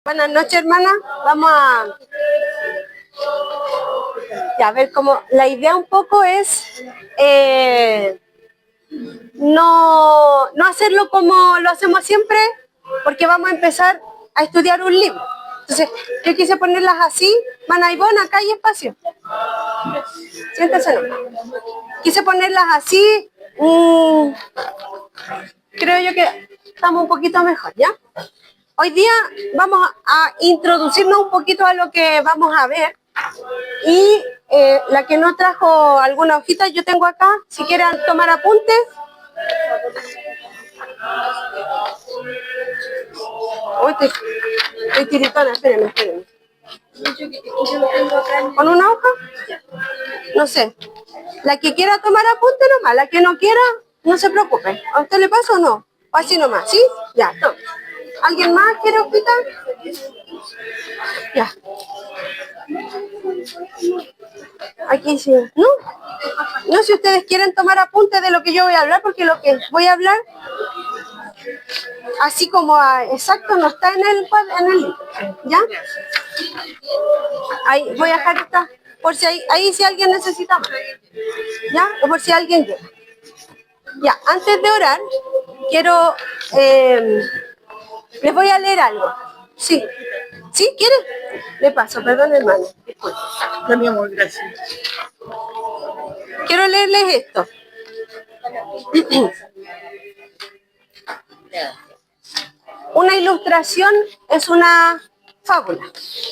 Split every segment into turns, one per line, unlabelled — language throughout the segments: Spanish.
Buenas noches, hermana. Vamos a, ya, a ver cómo la idea un poco es no hacerlo como lo hacemos siempre, porque vamos a empezar a estudiar un libro. Entonces, yo quise ponerlas así. Mana Ivonne, acá hay espacio. Siéntese, no. Quise ponerlas así. Creo yo que estamos un poquito mejor, ¿ya? Hoy día vamos a introducirnos un poquito a lo que vamos a ver. Y la que no trajo alguna hojita, yo tengo acá, si quieren tomar apuntes. Uy, estoy tiritona, espérenme. ¿Con una hoja? No sé. La que quiera tomar apunte nomás, la que no quiera, no se preocupe. ¿A usted le pasa o no? O así nomás, ¿sí? Ya, toma. ¿Alguien más quiere hojita? Ya. Aquí sí. ¿No? No, si ustedes quieren tomar apunte de lo que yo voy a hablar, porque lo que voy a hablar, así como exacto, no está en el libro, ¿ya? Ahí voy a dejar esta, por si ahí si alguien necesita más, ¿ya? O por si alguien quiere. Ya, antes de orar, quiero, les voy a leer algo. Sí. ¿Sí? ¿Quiere? Le paso, perdón, hermano. Disculpe.
No, mi amor, gracias.
Quiero leerles esto. Una ilustración es una fábula.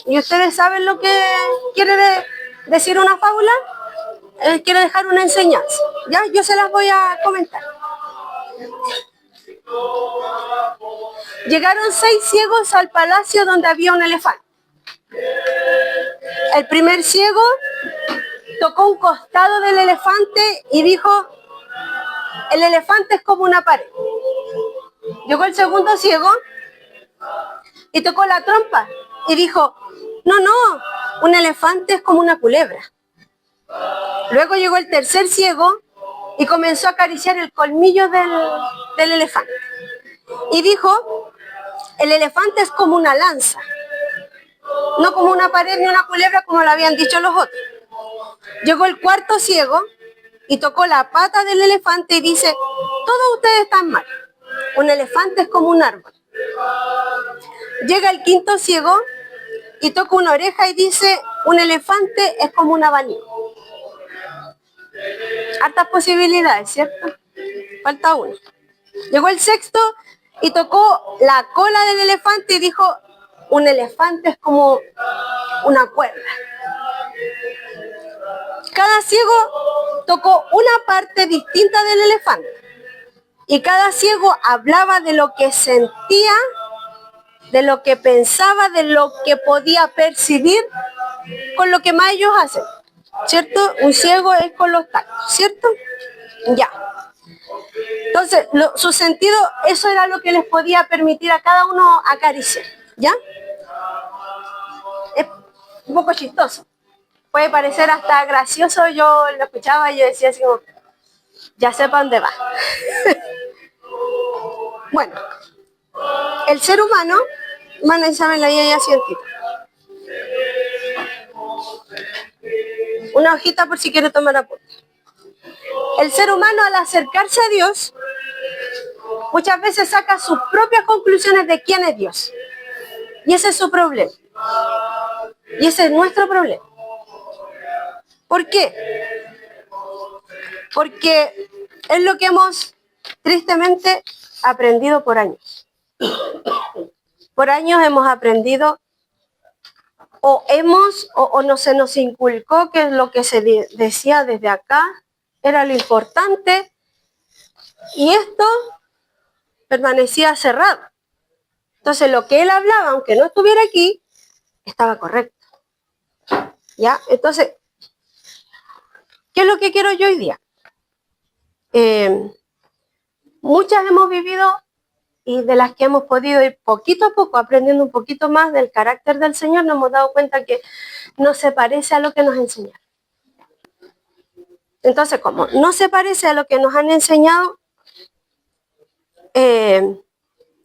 ¿Y ustedes saben lo que quiere decir una fábula? Quiere dejar una enseñanza. ¿Ya? Yo se las voy a comentar. Llegaron 6 ciegos al palacio donde había un elefante. El primer ciego tocó un costado del elefante y dijo: el elefante es como una pared. Llegó el segundo ciego y tocó la trompa y dijo: no, un elefante es como una culebra. Luego llegó el tercer ciego y comenzó a acariciar el colmillo del elefante. Y dijo: el elefante es como una lanza, no como una pared ni una culebra como lo habían dicho los otros. Llegó el cuarto ciego y tocó la pata del elefante y dice: todos ustedes están mal, un elefante es como un árbol. Llega el quinto ciego y toca una oreja y dice: un elefante es como un abanico. Hartas posibilidades, ¿cierto? Falta uno. Llegó el sexto y tocó la cola del elefante y dijo: un elefante es como una cuerda. Cada ciego tocó una parte distinta del elefante y cada ciego hablaba de lo que sentía, de lo que pensaba, de lo que podía percibir con lo que más ellos hacen, ¿cierto? Un ciego es con los tactos, ¿cierto? Ya. Entonces, su sentido, eso era lo que les podía permitir a cada uno acariciar, ¿ya? Es un poco chistoso. Puede parecer hasta gracioso, yo lo escuchaba y yo decía así como: ya sé para dónde va. Bueno, el ser humano, van a examen la guía científica. Una hojita por si quiere tomar apunte. El ser humano, al acercarse a Dios, muchas veces saca sus propias conclusiones de quién es Dios. Y ese es su problema. Y ese es nuestro problema. ¿Por qué? Porque es lo que hemos tristemente aprendido por años. Por años hemos aprendido o no se nos inculcó que lo que se decía desde acá era lo importante y esto permanecía cerrado. Entonces lo que él hablaba, aunque no estuviera aquí, estaba correcto. ¿Ya? Entonces, ¿qué es lo que quiero yo hoy día? Muchas hemos vivido y de las que hemos podido ir poquito a poco aprendiendo un poquito más del carácter del Señor, nos hemos dado cuenta que no se parece a lo que nos enseñaron. Entonces, como no se parece a lo que nos han enseñado, es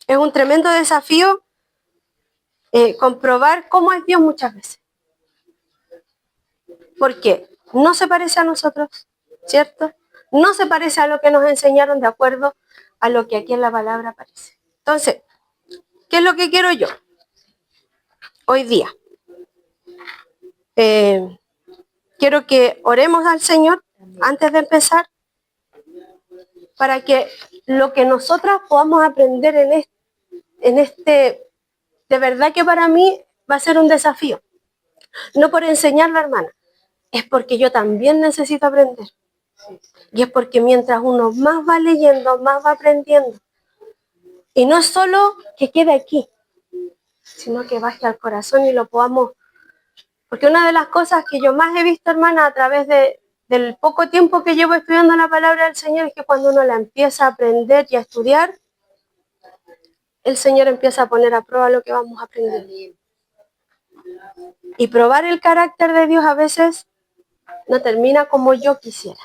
un tremendo desafío comprobar cómo es Dios muchas veces. Porque no se parece a nosotros, ¿cierto? No se parece a lo que nos enseñaron de acuerdo a lo que aquí en la palabra aparece. Entonces, ¿qué es lo que quiero yo hoy día? Quiero que oremos al Señor antes de empezar para que lo que nosotras podamos aprender en este, de verdad que para mí va a ser un desafío. No por enseñar la hermana, es porque yo también necesito aprender. Y es porque mientras uno más va leyendo, más va aprendiendo. Y no es solo que quede aquí, sino que baje al corazón y lo podamos. Porque una de las cosas que yo más he visto, hermana, a través del poco tiempo que llevo estudiando la palabra del Señor, es que cuando uno la empieza a aprender y a estudiar, el Señor empieza a poner a prueba lo que vamos a aprender. Y probar el carácter de Dios a veces no termina como yo quisiera,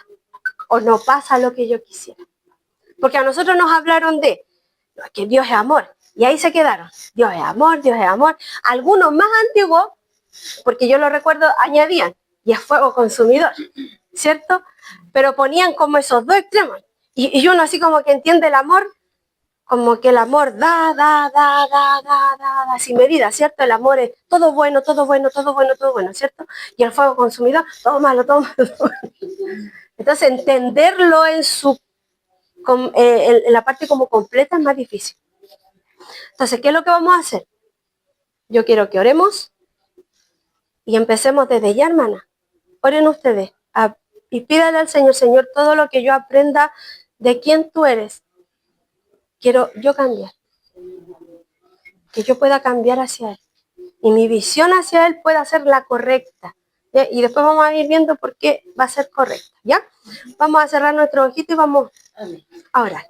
o no pasa lo que yo quisiera. Porque a nosotros nos hablaron de que Dios es amor, y ahí se quedaron. Dios es amor, Dios es amor. Algunos más antiguos, porque yo lo recuerdo, añadían, y es fuego consumidor, ¿cierto? Pero ponían como esos dos extremos. Y uno así como que entiende el amor, como que el amor da, sin medida, ¿cierto? El amor es todo bueno, todo bueno, todo bueno, todo bueno, ¿cierto? Y el fuego consumidor, todo malo, todo malo. Todo malo. Entonces, entenderlo en la parte como completa es más difícil. Entonces, ¿qué es lo que vamos a hacer? Yo quiero que oremos y empecemos desde ya, hermana. Oren ustedes y pídale al Señor, Señor, todo lo que yo aprenda de quién tú eres. Quiero yo cambiar. Que yo pueda cambiar hacia Él. Y mi visión hacia Él pueda ser la correcta. ¿Ya? Y después vamos a ir viendo por qué va a ser correcta. ¿Ya? Vamos a cerrar nuestro ojito y vamos a orar.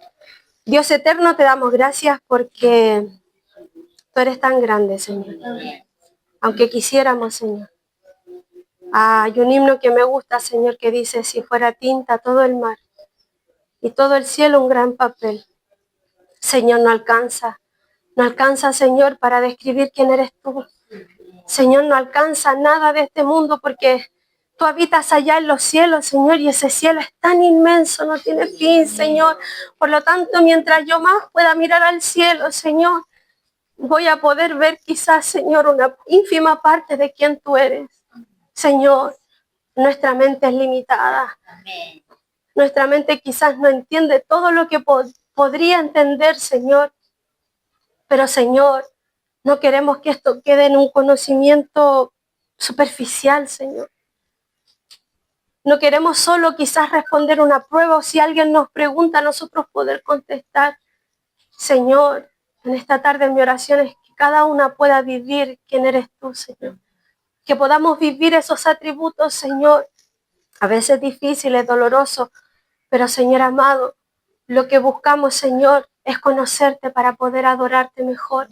Dios eterno, te damos gracias porque tú eres tan grande, Señor. Aunque quisiéramos, Señor. Hay un himno que me gusta, Señor, que dice, si fuera tinta todo el mar y todo el cielo un gran papel. Señor, no alcanza, Señor, para describir quién eres tú. Señor, no alcanza nada de este mundo porque tú habitas allá en los cielos, Señor, y ese cielo es tan inmenso, no tiene fin, Señor. Por lo tanto, mientras yo más pueda mirar al cielo, Señor, voy a poder ver quizás, Señor, una ínfima parte de quién tú eres. Señor, nuestra mente es limitada. Nuestra mente quizás no entiende todo lo que podría entender, Señor. Pero, Señor, no queremos que esto quede en un conocimiento superficial, Señor. No queremos solo quizás responder una prueba o si alguien nos pregunta, nosotros poder contestar. Señor, en esta tarde mi oración es que cada una pueda vivir quién eres tú, Señor. Que podamos vivir esos atributos, Señor. A veces difíciles, dolorosos, pero, Señor amado, lo que buscamos, Señor, es conocerte para poder adorarte mejor.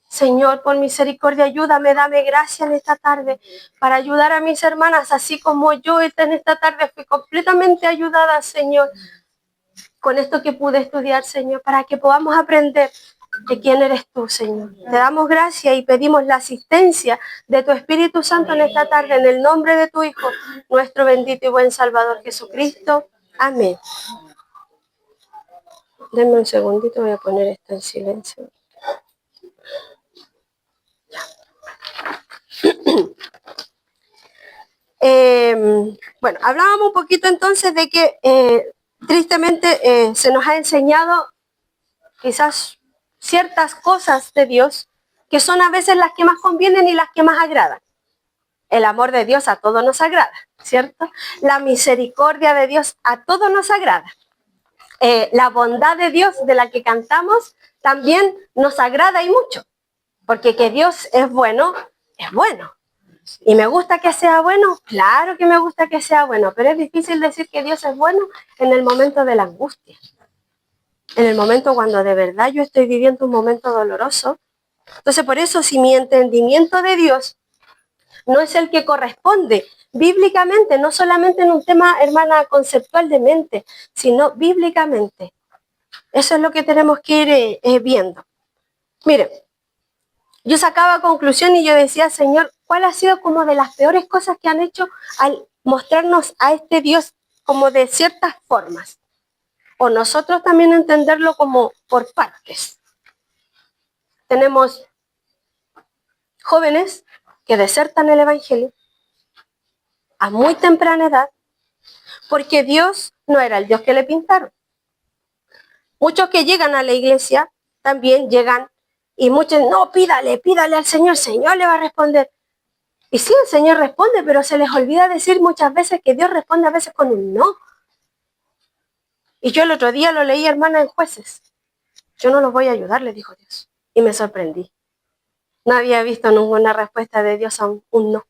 Señor, por misericordia, ayúdame, dame gracia en esta tarde para ayudar a mis hermanas, así como yo en esta tarde fui completamente ayudada, Señor, con esto que pude estudiar, Señor, para que podamos aprender de quién eres tú, Señor. Te damos gracias y pedimos la asistencia de tu Espíritu Santo en esta tarde, en el nombre de tu Hijo, nuestro bendito y buen Salvador Jesucristo. Amén. Denme un segundito, voy a poner esto en silencio. Bueno, hablábamos un poquito entonces de que tristemente se nos ha enseñado quizás ciertas cosas de Dios que son a veces las que más convienen y las que más agradan. El amor de Dios a todos nos agrada, ¿cierto? La misericordia de Dios a todos nos agrada. La bondad de Dios de la que cantamos también nos agrada y mucho, porque que Dios es bueno, es bueno. ¿Y me gusta que sea bueno? Claro que me gusta que sea bueno, pero es difícil decir que Dios es bueno en el momento de la angustia. En el momento cuando de verdad yo estoy viviendo un momento doloroso. Entonces, por eso, si mi entendimiento de Dios no es el que corresponde bíblicamente, no solamente en un tema, hermana, conceptual de mente, sino bíblicamente. Eso es lo que tenemos que ir viendo. Miren, yo sacaba conclusión y yo decía, Señor, ¿cuál ha sido como de las peores cosas que han hecho al mostrarnos a este Dios como de ciertas formas? O nosotros también entenderlo como por partes. Tenemos jóvenes que desertan el Evangelio a muy temprana edad porque Dios no era el Dios que le pintaron. Muchos que llegan a la iglesia también llegan y muchos, no, pídale al Señor, el Señor le va a responder. Y sí, el Señor responde, pero se les olvida decir muchas veces que Dios responde a veces con un no. Y yo el otro día lo leí, hermana, en Jueces. Yo no los voy a ayudar, le dijo Dios. Y me sorprendí. No había visto ninguna respuesta de Dios a un no.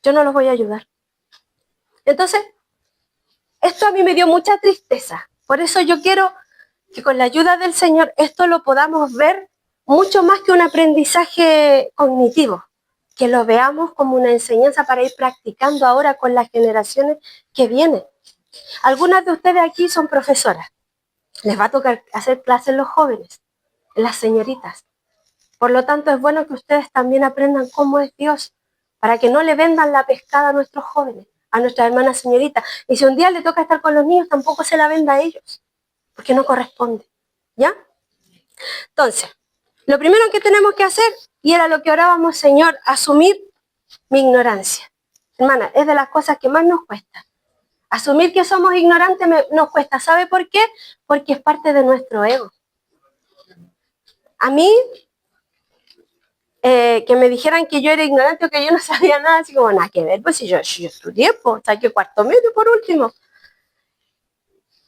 Yo no los voy a ayudar. Entonces, esto a mí me dio mucha tristeza. Por eso yo quiero que con la ayuda del Señor esto lo podamos ver mucho más que un aprendizaje cognitivo. Que lo veamos como una enseñanza para ir practicando ahora con las generaciones que vienen. Algunas de ustedes aquí son profesoras. Les va a tocar hacer clases los jóvenes, las señoritas. Por lo tanto, es bueno que ustedes también aprendan cómo es Dios, para que no le vendan la pescada a nuestros jóvenes, a nuestras hermanas señoritas. Y si un día le toca estar con los niños, tampoco se la venda a ellos, porque no corresponde. ¿Ya? Entonces, lo primero que tenemos que hacer, y era lo que orábamos, Señor, asumir mi ignorancia. Hermana, es de las cosas que más nos cuesta. Asumir que somos ignorantes nos cuesta. ¿Sabe por qué? Porque es parte de nuestro ego. A mí, que me dijeran que yo era ignorante o que yo no sabía nada, así como nada que ver, pues si yo estudié, pues saqué cuarto medio por último.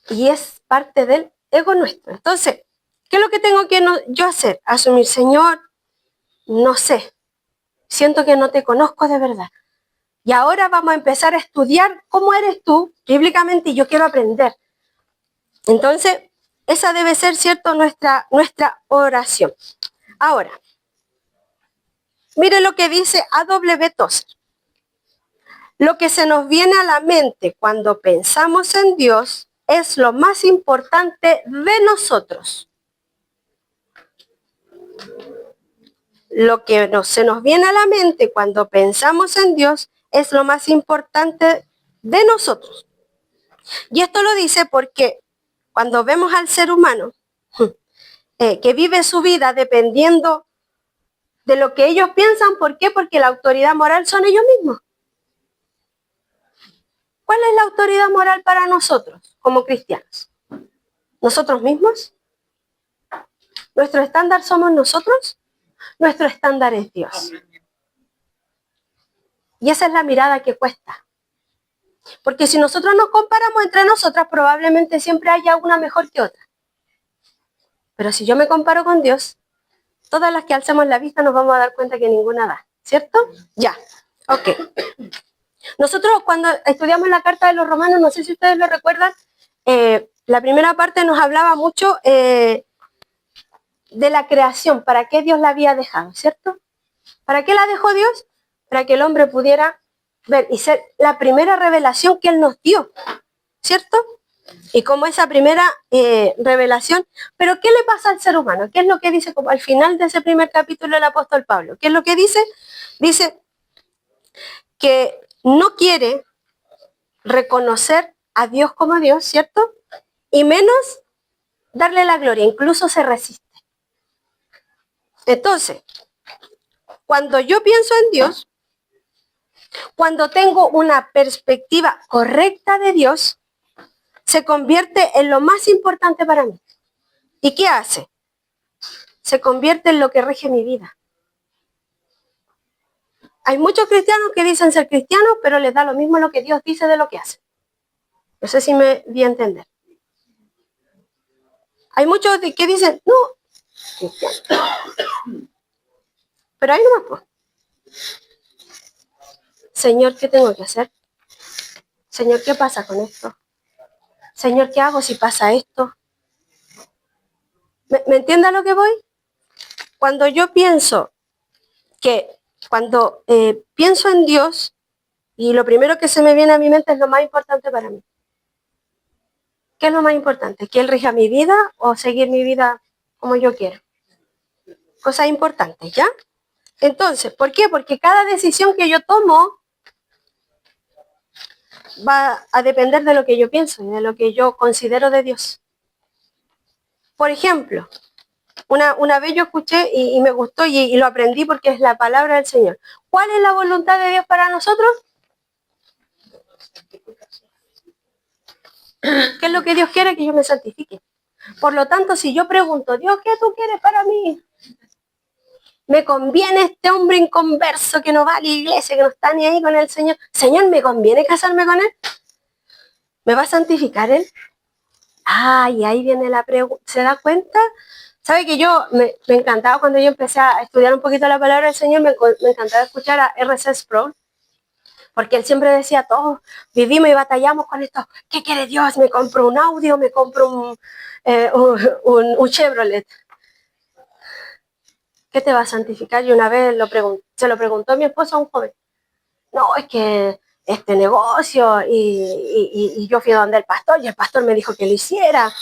Y es parte del ego nuestro. Entonces, ¿qué es lo que tengo que yo hacer? Asumir, Señor, no sé, siento que no te conozco de verdad. Y ahora vamos a empezar a estudiar cómo eres tú bíblicamente y yo quiero aprender. Entonces, esa debe ser, ¿cierto?, nuestra oración. Ahora, mire lo que dice A.W. Tozer. Lo que se nos viene a la mente cuando pensamos en Dios es lo más importante de nosotros. Lo que se nos viene a la mente cuando pensamos en Dios es lo más importante de nosotros. Y esto lo dice porque cuando vemos al ser humano que vive su vida dependiendo de lo que ellos piensan, ¿por qué? Porque la autoridad moral son ellos mismos. ¿Cuál es la autoridad moral para nosotros como cristianos? ¿Nosotros mismos? ¿Nuestro estándar somos nosotros? Nuestro estándar es Dios. Y esa es la mirada que cuesta. Porque si nosotros nos comparamos entre nosotras, probablemente siempre haya una mejor que otra. Pero si yo me comparo con Dios, todas las que alcemos la vista nos vamos a dar cuenta que ninguna da. ¿Cierto? Ya. Ok. Nosotros cuando estudiamos la carta de los romanos, no sé si ustedes lo recuerdan, la primera parte nos hablaba mucho de la creación, para qué Dios la había dejado, ¿cierto? ¿Para qué la dejó Dios? Para que el hombre pudiera ver y ser la primera revelación que Él nos dio, ¿cierto? Y como esa primera revelación, pero ¿qué le pasa al ser humano? ¿Qué es lo que dice como al final de ese primer capítulo el apóstol Pablo? ¿Qué es lo que dice? Dice que no quiere reconocer a Dios como Dios, ¿cierto? Y menos darle la gloria, incluso se resiste. Entonces, cuando yo pienso en Dios, cuando tengo una perspectiva correcta de Dios, se convierte en lo más importante para mí. ¿Y qué hace? Se convierte en lo que rige mi vida. Hay muchos cristianos que dicen ser cristianos, pero les da lo mismo lo que Dios dice de lo que hacen. No sé si me di a entender. Hay muchos que dicen, no, cristiano. Pero ahí no más, pues. Señor, ¿qué tengo que hacer? Señor, ¿qué pasa con esto? Señor, ¿qué hago si pasa esto? ¿Me entiende a lo que voy? Cuando yo pienso cuando pienso en Dios, y lo primero que se me viene a mi mente es lo más importante para mí. ¿Qué es lo más importante? ¿Que Él rija mi vida o seguir mi vida como yo quiero? Cosas importantes, ¿ya? Entonces, ¿por qué? Porque cada decisión que yo tomo va a depender de lo que yo pienso y de lo que yo considero de Dios. Por ejemplo, una vez yo escuché y me gustó y lo aprendí porque es la palabra del Señor. ¿Cuál es la voluntad de Dios para nosotros? ¿Qué es lo que Dios quiere? Que yo me santifique. Por lo tanto, si yo pregunto, Dios, ¿qué tú quieres para mí? ¿Me conviene este hombre inconverso que no va a la iglesia, que no está ni ahí con el Señor? Señor, ¿me conviene casarme con él? ¿Me va a santificar él? Ah, y ahí viene la pregunta. ¿Se da cuenta? ¿Sabe que yo me encantaba cuando yo empecé a estudiar un poquito la palabra del Señor? Me encantaba escuchar a R.C. Sproul, porque él siempre decía, todos vivimos y batallamos con esto. ¿Qué quiere Dios? ¿Me compro un Audi o me compro un Chevrolet? ¿Qué te va a santificar? Y una vez se lo preguntó mi esposo a un joven. No, es que este negocio y yo fui donde el pastor y el pastor me dijo que lo hiciera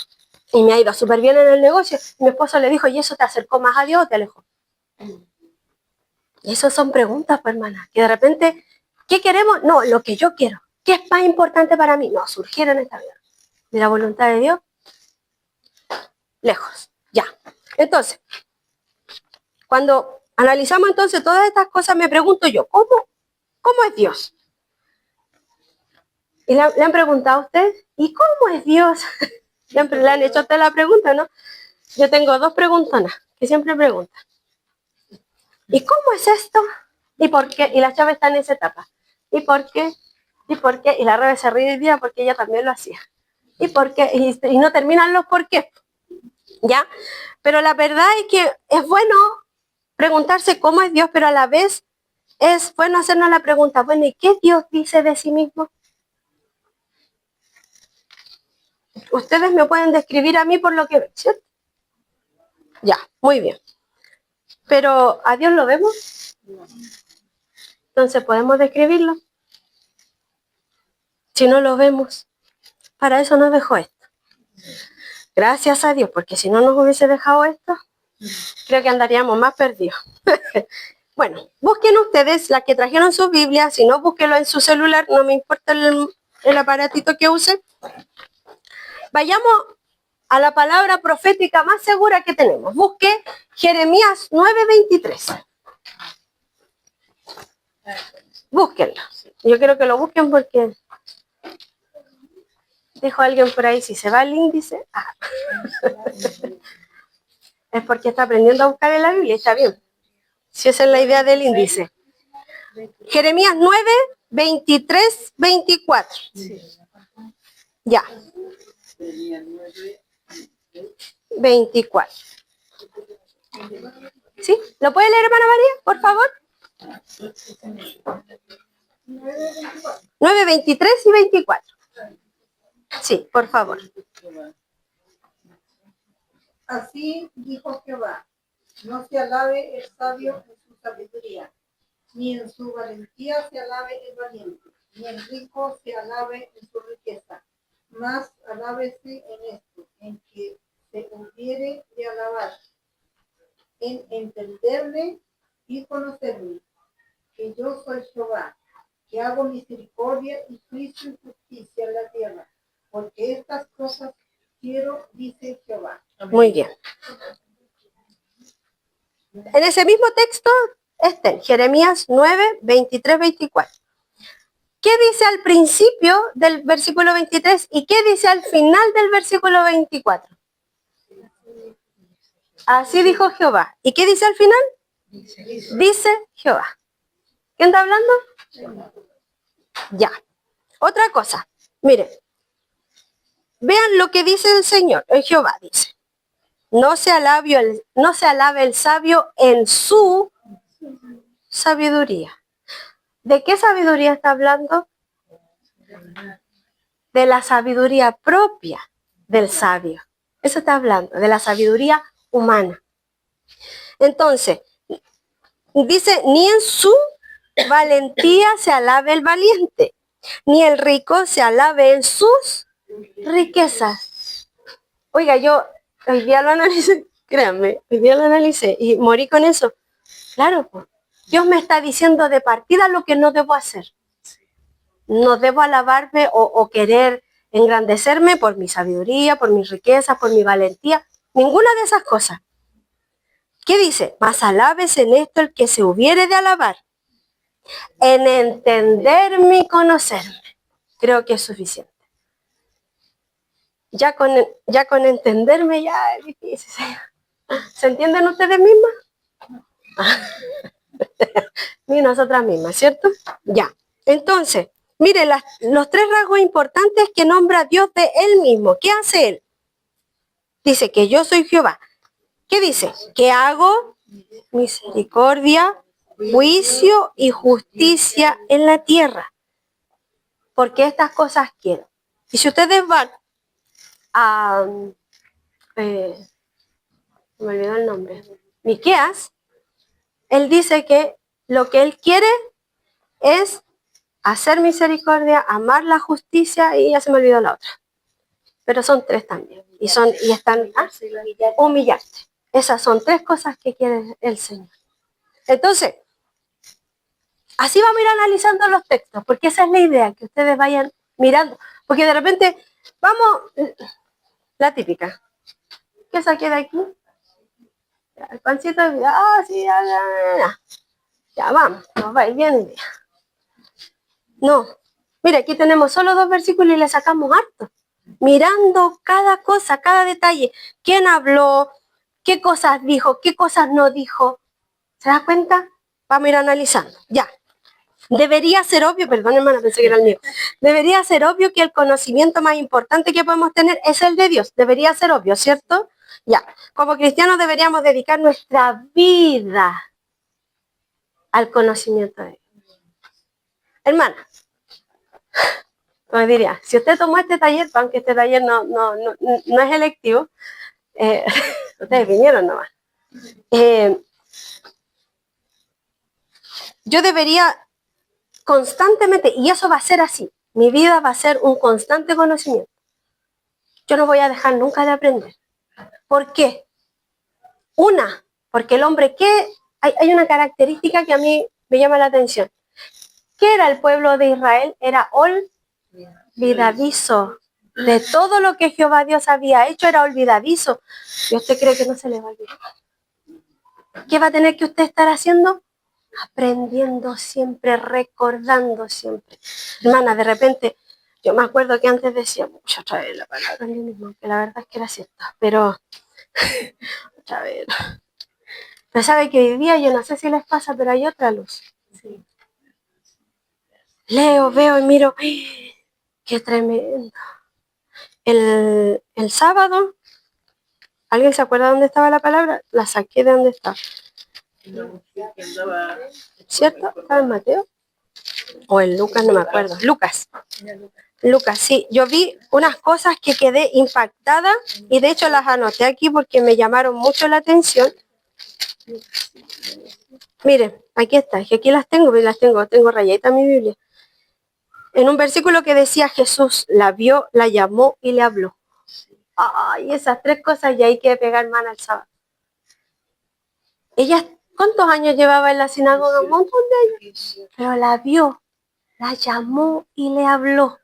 y me ha ido súper bien en el negocio. Y mi esposo le dijo, ¿y eso te acercó más a Dios o te alejó? Y esas son preguntas, pues, hermana, que de repente, ¿qué queremos? No, lo que yo quiero. ¿Qué es más importante para mí? No, surgir en esta vida. De la voluntad de Dios, lejos, ya. Entonces, cuando analizamos entonces todas estas cosas, me pregunto yo, ¿cómo es Dios? Y le han preguntado a usted, ¿y cómo es Dios? Le han hecho a usted la pregunta, ¿no? Yo tengo dos preguntonas que siempre preguntan. ¿Y cómo es esto? ¿Y por qué? Y la chava está en esa etapa. ¿Y por qué? ¿Y por qué? Y la Rebe se ríe hoy día porque ella también lo hacía. ¿Y por qué? Y no terminan los por qué. ¿Ya? Pero la verdad es que es bueno preguntarse cómo es Dios, pero a la vez es bueno hacernos la pregunta, bueno, ¿y qué Dios dice de sí mismo? Ustedes me pueden describir a mí por lo que ven, ¿cierto? Ya, muy bien. Pero ¿a Dios lo vemos? Entonces, ¿podemos describirlo? Si no lo vemos, para eso nos dejó esto. Gracias a Dios, porque si no nos hubiese dejado esto, creo que andaríamos más perdidos. Bueno, busquen ustedes la que trajeron su Biblia, si no, búsquenlo en su celular, no me importa el aparatito que use. Vayamos a la palabra profética más segura que tenemos. Busque Jeremías 9:23. Búsquenlo. Yo quiero que lo busquen porque dijo alguien por ahí, si se va el índice, es porque está aprendiendo a buscar en la Biblia, está bien. Si esa es la idea del índice. Jeremías 9:23-24. Ya. 24. ¿Sí? ¿Lo puede leer, hermana María, por favor? 9, 23 y 24. Sí, por favor.
Así dijo Jehová, no se alabe el sabio en su sabiduría, ni en su valentía se alabe el valiente, ni el rico se alabe en su riqueza, mas alábese en esto, en que se hubiere de alabar, en entenderme y conocerme, que yo soy Jehová, que hago misericordia y juicio y justicia en la tierra, porque estas cosas quiero, dice Jehová.
Muy bien. En ese mismo texto, Jeremías 9, 23, 24. ¿Qué dice al principio del versículo 23 y qué dice al final del versículo 24? Así dijo Jehová. ¿Y qué dice al final? Dice Jehová. ¿Quién está hablando? Ya. Otra cosa. Miren. Vean lo que dice el Señor. Jehová dice. No se alabe el sabio en su sabiduría. ¿De qué sabiduría está hablando? De la sabiduría propia del sabio. Eso está hablando, de la sabiduría humana. Entonces, dice, ni en su valentía se alabe el valiente, ni el rico se alabe en sus riquezas. Oiga, yo hoy día lo analicé. Créanme, hoy día lo analicé y morí con eso. Claro, pues, Dios me está diciendo de partida lo que no debo hacer. No debo alabarme o querer engrandecerme por mi sabiduría, por mis riquezas, por mi valentía. Ninguna de esas cosas. ¿Qué dice? Mas alabes en esto el que se hubiere de alabar. En entenderme y conocerme. Creo que es suficiente. Ya con entenderme ya es difícil. ¿Se entienden ustedes mismas? Ni nosotras mismas, ¿cierto? Ya. Entonces, mire, los tres rasgos importantes que nombra Dios de Él mismo. ¿Qué hace Él? Dice que yo soy Jehová. ¿Qué dice? Que hago misericordia, juicio y justicia en la tierra. Porque estas cosas quiero. Y si ustedes van a... me olvidó el nombre. Miqueas, él dice que lo que él quiere es hacer misericordia, amar la justicia y ya se me olvidó la otra. Pero son tres también. Y están humillarte. Esas son tres cosas que quiere el Señor. Entonces, así vamos a ir analizando los textos, porque esa es la idea, que ustedes vayan mirando. Porque de repente, vamos, la típica. ¿Qué saqué de aquí? El pancito, sí, ya vamos, nos va a ir bien. No, mira, aquí tenemos solo 2 versículos y le sacamos harto. Mirando cada cosa, cada detalle. ¿Quién habló? ¿Qué cosas dijo? ¿Qué cosas no dijo? ¿Se da cuenta? Vamos a ir analizando. Ya. Debería ser obvio, perdón hermana, pensé que era el mío. Debería ser obvio que el conocimiento más importante que podemos tener es el de Dios. Debería ser obvio, ¿cierto? Ya. Como cristianos deberíamos dedicar nuestra vida al conocimiento de Dios. Hermana, como diría, si usted tomó este taller, aunque este taller no es electivo, ustedes vinieron nomás. Yo debería constantemente, y eso va a ser así, mi vida va a ser un constante conocimiento. Yo no voy a dejar nunca de aprender. ¿Por qué? Porque el hombre, hay una característica que a mí me llama la atención. ¿Qué era el pueblo de Israel? Era olvidadizo. De todo lo que Jehová Dios había hecho era olvidadizo. ¿Y usted cree que no se le va a olvidar? ¿Qué va a tener que usted estar haciendo? Aprendiendo siempre, recordando siempre. Hermana, de repente, yo me acuerdo que antes decía, otra vez la palabra en mí mismo, que la verdad es que era cierto, pero otra vez. Pero sabe que hoy día, yo no sé si les pasa, pero hay otra luz. Sí. Leo, veo y miro, ¡ay, qué tremendo! El sábado, ¿alguien se acuerda dónde estaba la palabra? La saqué de dónde estaba. ¿Cierto? ¿Estaba en Mateo? O en Lucas, no me acuerdo. Lucas, sí. Yo vi unas cosas que quedé impactada y de hecho las anoté aquí porque me llamaron mucho la atención. Miren, aquí está, que aquí tengo rayadita en mi Biblia. En un versículo que decía Jesús la vio, la llamó y le habló. Ay, esas tres cosas ya hay que pegar mano al sábado. Ella, ¿cuántos años llevaba en la sinagoga? Un montón de años. Pero la vio, la llamó y le habló.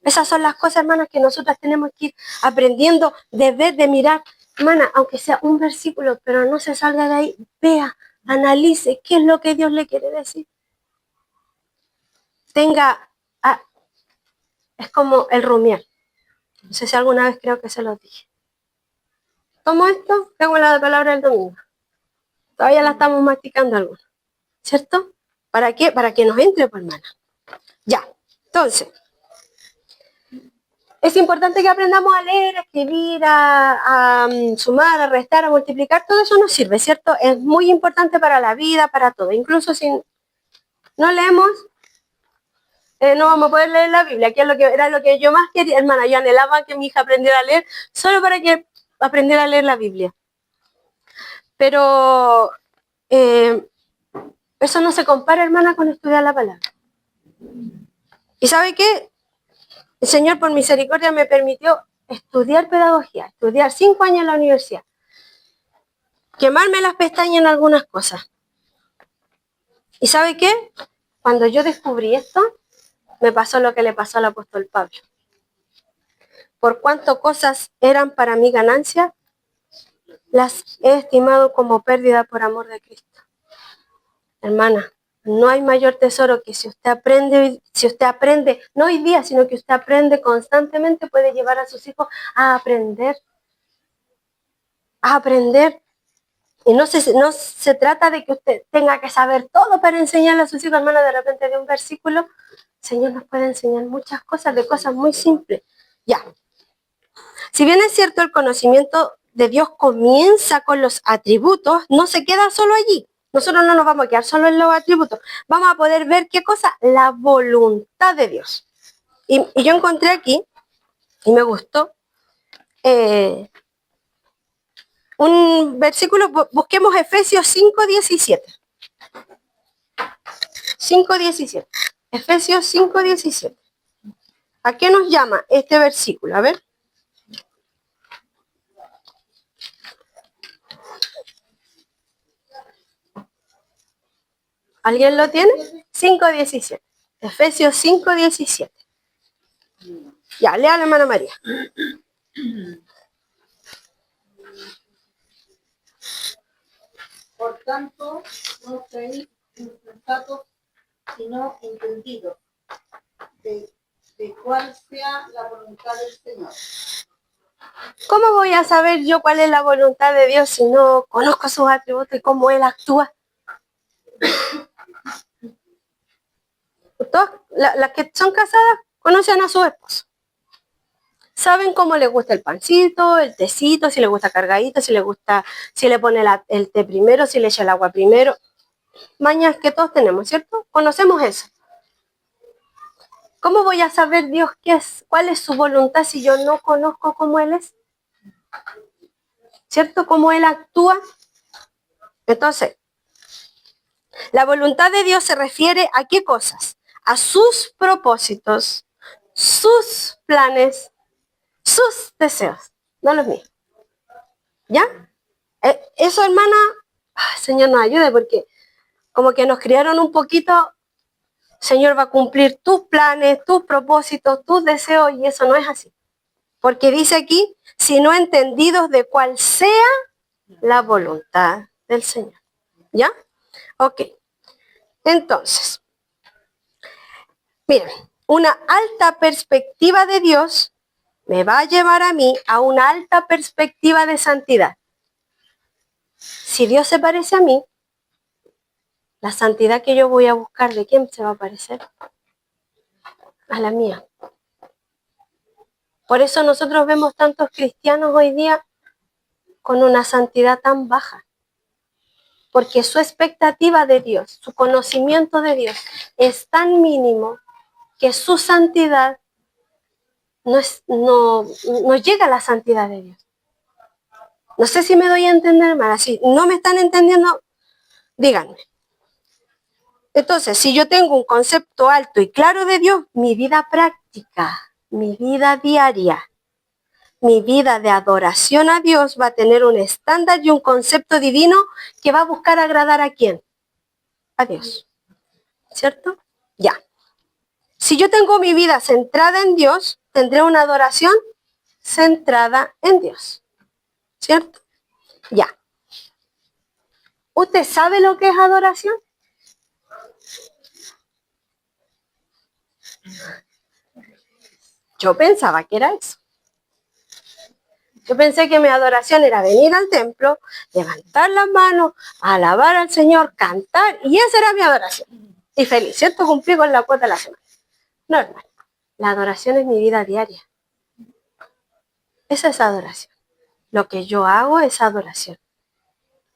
Esas son las cosas, hermanas, que nosotras tenemos que ir aprendiendo de ver, de mirar. Hermana, aunque sea un versículo, pero no se salga de ahí, vea, analice qué es lo que Dios le quiere decir. Es como el rumiar. No sé si alguna vez creo que se lo dije. Tomo esto, tengo la palabra del domingo. Todavía la estamos masticando algunos, ¿cierto? ¿Para qué? Para que nos entre, pues, hermana. Ya, entonces, es importante que aprendamos a leer, a escribir, a sumar, a restar, a multiplicar. Todo eso nos sirve, ¿cierto? Es muy importante para la vida, para todo. Incluso si no leemos, no vamos a poder leer la Biblia, que era lo que yo más quería, hermana. Yo anhelaba que mi hija aprendiera a leer, solo para que aprendiera a leer la Biblia. Pero eso no se compara, hermana, con estudiar la palabra. ¿Y sabe qué? El Señor, por misericordia, me permitió estudiar pedagogía, estudiar 5 años en la universidad. quemarme las pestañas en algunas cosas. ¿Y sabe qué? Cuando yo descubrí esto, me pasó lo que le pasó al apóstol Pablo. Por cuanto cosas eran para mi ganancia, las he estimado como pérdida por amor de Cristo. Hermana, no hay mayor tesoro que si usted aprende, no hoy día, sino que usted aprende constantemente, puede llevar a sus hijos a aprender. Y no se trata de que usted tenga que saber todo para enseñarle a sus hijos, hermana, de repente de un versículo, el Señor nos puede enseñar muchas cosas, de cosas muy simples. Ya. Si bien es cierto, el conocimiento de Dios comienza con los atributos, no se queda solo allí. Nosotros no nos vamos a quedar solo en los atributos. Vamos a poder ver qué cosa, la voluntad de Dios. Y yo encontré aquí, y me gustó, un versículo, busquemos Efesios 5:17. 5:17. Efesios 5:17. ¿A qué nos llama este versículo? A ver. ¿Alguien lo tiene? 5:17. Efesios 5:17. Ya, lea la hermana María.
Por tanto, no seáis insensatos, sino entendidos de cuál sea la voluntad del Señor.
¿Cómo voy a saber yo cuál es la voluntad de Dios si no conozco sus atributos y cómo Él actúa? Todas las que son casadas conocen a su esposo. Saben cómo les gusta el pancito, el tecito, si le gusta cargadito, si le pone el té primero, si le echa el agua primero. Mañas que todos tenemos, ¿cierto? Conocemos eso. ¿Cómo voy a saber Dios cuál es su voluntad si yo no conozco cómo Él es? ¿Cierto? ¿Cómo Él actúa? Entonces, la voluntad de Dios se refiere a qué cosas? A sus propósitos, sus planes, sus deseos, no los míos. ¿Ya? Eso, hermana, Señor nos ayude porque como que nos criaron un poquito, Señor va a cumplir tus planes, tus propósitos, tus deseos y eso no es así. Porque dice aquí, sino entendidos de cuál sea la voluntad del Señor. ¿Ya? Ok. Entonces, miren, una alta perspectiva de Dios me va a llevar a mí a una alta perspectiva de santidad. Si Dios se parece a mí, la santidad que yo voy a buscar, ¿de quién se va a parecer? A la mía. Por eso nosotros vemos tantos cristianos hoy día con una santidad tan baja. Porque su expectativa de Dios, su conocimiento de Dios es tan mínimo que su santidad no llega a la santidad de Dios. No sé si me doy a entender, hermana. Si no me están entendiendo, díganme. Entonces, si yo tengo un concepto alto y claro de Dios, mi vida práctica, mi vida diaria, mi vida de adoración a Dios va a tener un estándar y un concepto divino que va a buscar agradar ¿a quién? A Dios. ¿Cierto? Ya. Si yo tengo mi vida centrada en Dios, tendré una adoración centrada en Dios. ¿Cierto? Ya. ¿Usted sabe lo que es adoración? Yo pensaba que era eso. Yo pensé que mi adoración era venir al templo, levantar las manos, alabar al Señor, cantar, y esa era mi adoración. Y feliz, ¿cierto? Cumplí con la cuota de la semana. No, hermano. La adoración es mi vida diaria. Esa es adoración. Lo que yo hago es adoración.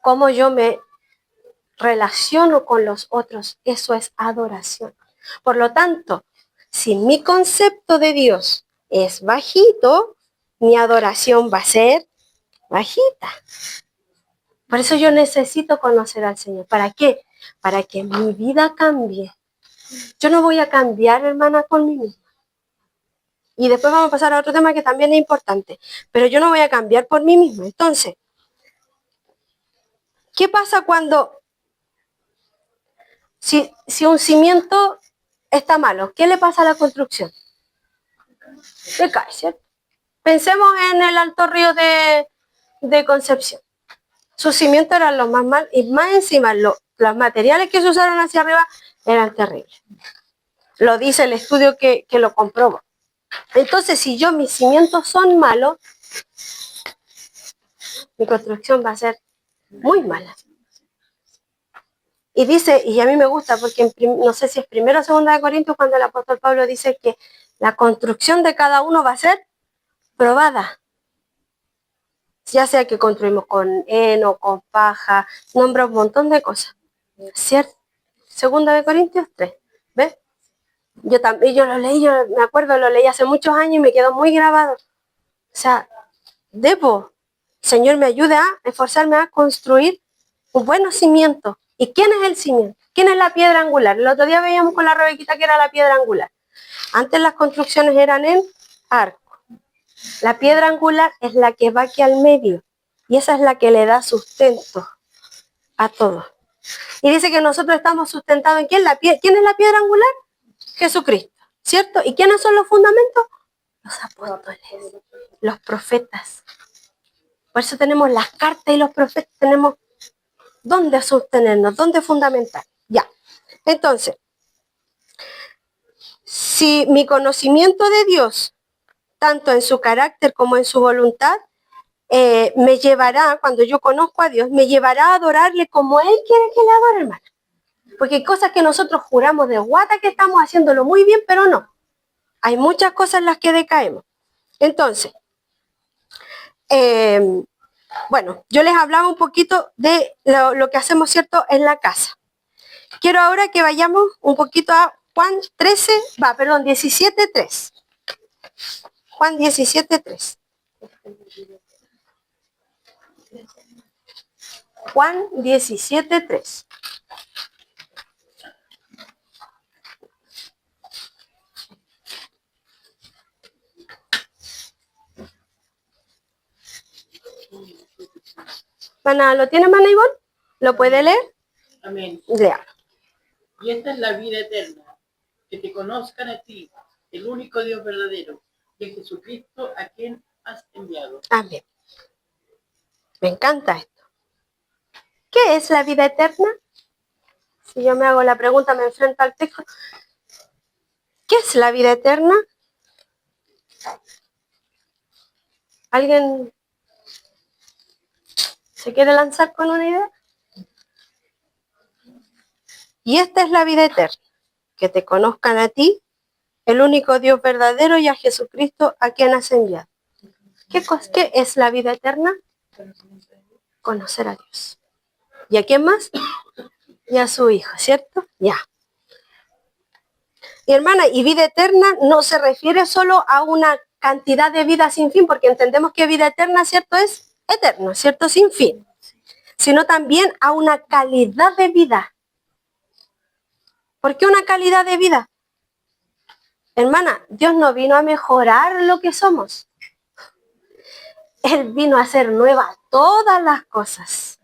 Cómo yo me relaciono con los otros, eso es adoración. Por lo tanto, si mi concepto de Dios es bajito, mi adoración va a ser bajita. Por eso yo necesito conocer al Señor. ¿Para qué? Para que mi vida cambie. Yo no voy a cambiar, hermana, con mí misma. Y después vamos a pasar a otro tema que también es importante. Pero yo no voy a cambiar por mí misma. Entonces, ¿Qué pasa cuando, si un cimiento está malo, qué le pasa a la construcción? Se cae, ¿cierto? Pensemos en el Alto Río de Concepción. Sus cimientos eran los más malos y más encima los materiales que se usaron hacia arriba eran terribles. Lo dice el estudio que lo comprobó. Entonces, si mis cimientos son malos, mi construcción va a ser muy mala. Y dice, y a mí me gusta, porque no sé si es 1 o 2 de Corintios, cuando el apóstol Pablo dice que la construcción de cada uno va a ser probada. Ya sea que construimos con heno, con paja, nombra un montón de cosas. ¿Cierto? 2 de Corintios 3. ¿Ves? Yo también, yo lo leí, yo me acuerdo, lo leí hace muchos años y me quedó muy grabado. O sea, Señor, me ayude a esforzarme a construir un buen cimiento. ¿Y quién es el cimiento? ¿Quién es la piedra angular? El otro día veíamos con la Rebequita que era la piedra angular. Antes las construcciones eran en arco. La piedra angular es la que va aquí al medio. Y esa es la que le da sustento a todo. Y dice que nosotros estamos sustentados en ¿quién? ¿Quién es la piedra angular? Jesucristo, ¿cierto? ¿Y quiénes son los fundamentos? Los apóstoles, los profetas. Por eso tenemos las cartas y los profetas, tenemos dónde sostenernos, dónde fundamentar. Ya, entonces, si mi conocimiento de Dios, tanto en su carácter como en su voluntad, me llevará, cuando yo conozco a Dios, me llevará a adorarle como Él quiere que le adore, hermano. Porque hay cosas que nosotros juramos de guata que estamos haciéndolo muy bien, pero no. Hay muchas cosas en las que decaemos. Entonces, bueno, yo les hablaba un poquito de lo que hacemos, ¿cierto?, en la casa. Quiero ahora que vayamos un poquito a Juan 17:3. Juan 17:3. Juan 17:3. ¿Lo tiene, Mana Ivonne? ¿Lo puede leer?
Amén.
Léalo.
Y esta es la vida eterna, que te conozcan a ti, el único Dios verdadero, y a Jesucristo a quien has enviado.
Amén. Me encanta esto. ¿Qué es la vida eterna? Si yo me hago la pregunta, me enfrento al texto. ¿Qué es la vida eterna? ¿Alguien se quiere lanzar con una idea? Y esta es la vida eterna, que te conozcan a ti, el único Dios verdadero, y a Jesucristo a quien has enviado. ¿Qué es la vida eterna? Conocer a Dios. ¿Y a quién más? Y a su Hijo, ¿cierto? Ya. Y hermana, y vida eterna no se refiere solo a una cantidad de vida sin fin, porque entendemos que vida eterna, ¿cierto?, es eterno, ¿cierto?, sin fin, sino también a una calidad de vida. ¿Por qué una calidad de vida? Hermana, Dios no vino a mejorar lo que somos. Él vino a hacer nuevas todas las cosas.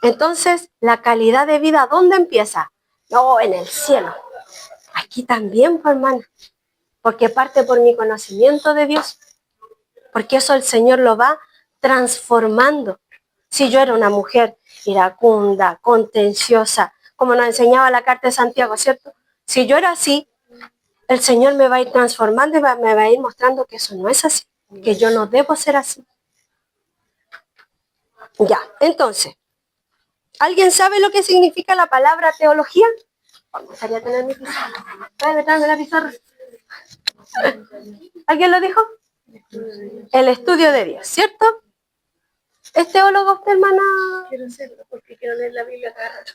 Entonces, la calidad de vida, ¿dónde empieza? No, en el cielo. Aquí también, pues, hermana. Porque parte por mi conocimiento de Dios. Porque eso el Señor lo va transformando. Si yo era una mujer iracunda, contenciosa, como nos enseñaba la carta de Santiago, ¿cierto? Si yo era así, el Señor me va a ir transformando y me va a ir mostrando que eso no es así, que yo no debo ser así. Ya, entonces, ¿alguien sabe lo que significa la palabra teología? Me gustaría tener mi pizarra. Tráeme la pizarra. ¿Alguien lo dijo? El estudio de Dios, ¿cierto? ¿Es teólogo usted, hermana?
Quiero serlo porque quiero leer la Biblia cada rato.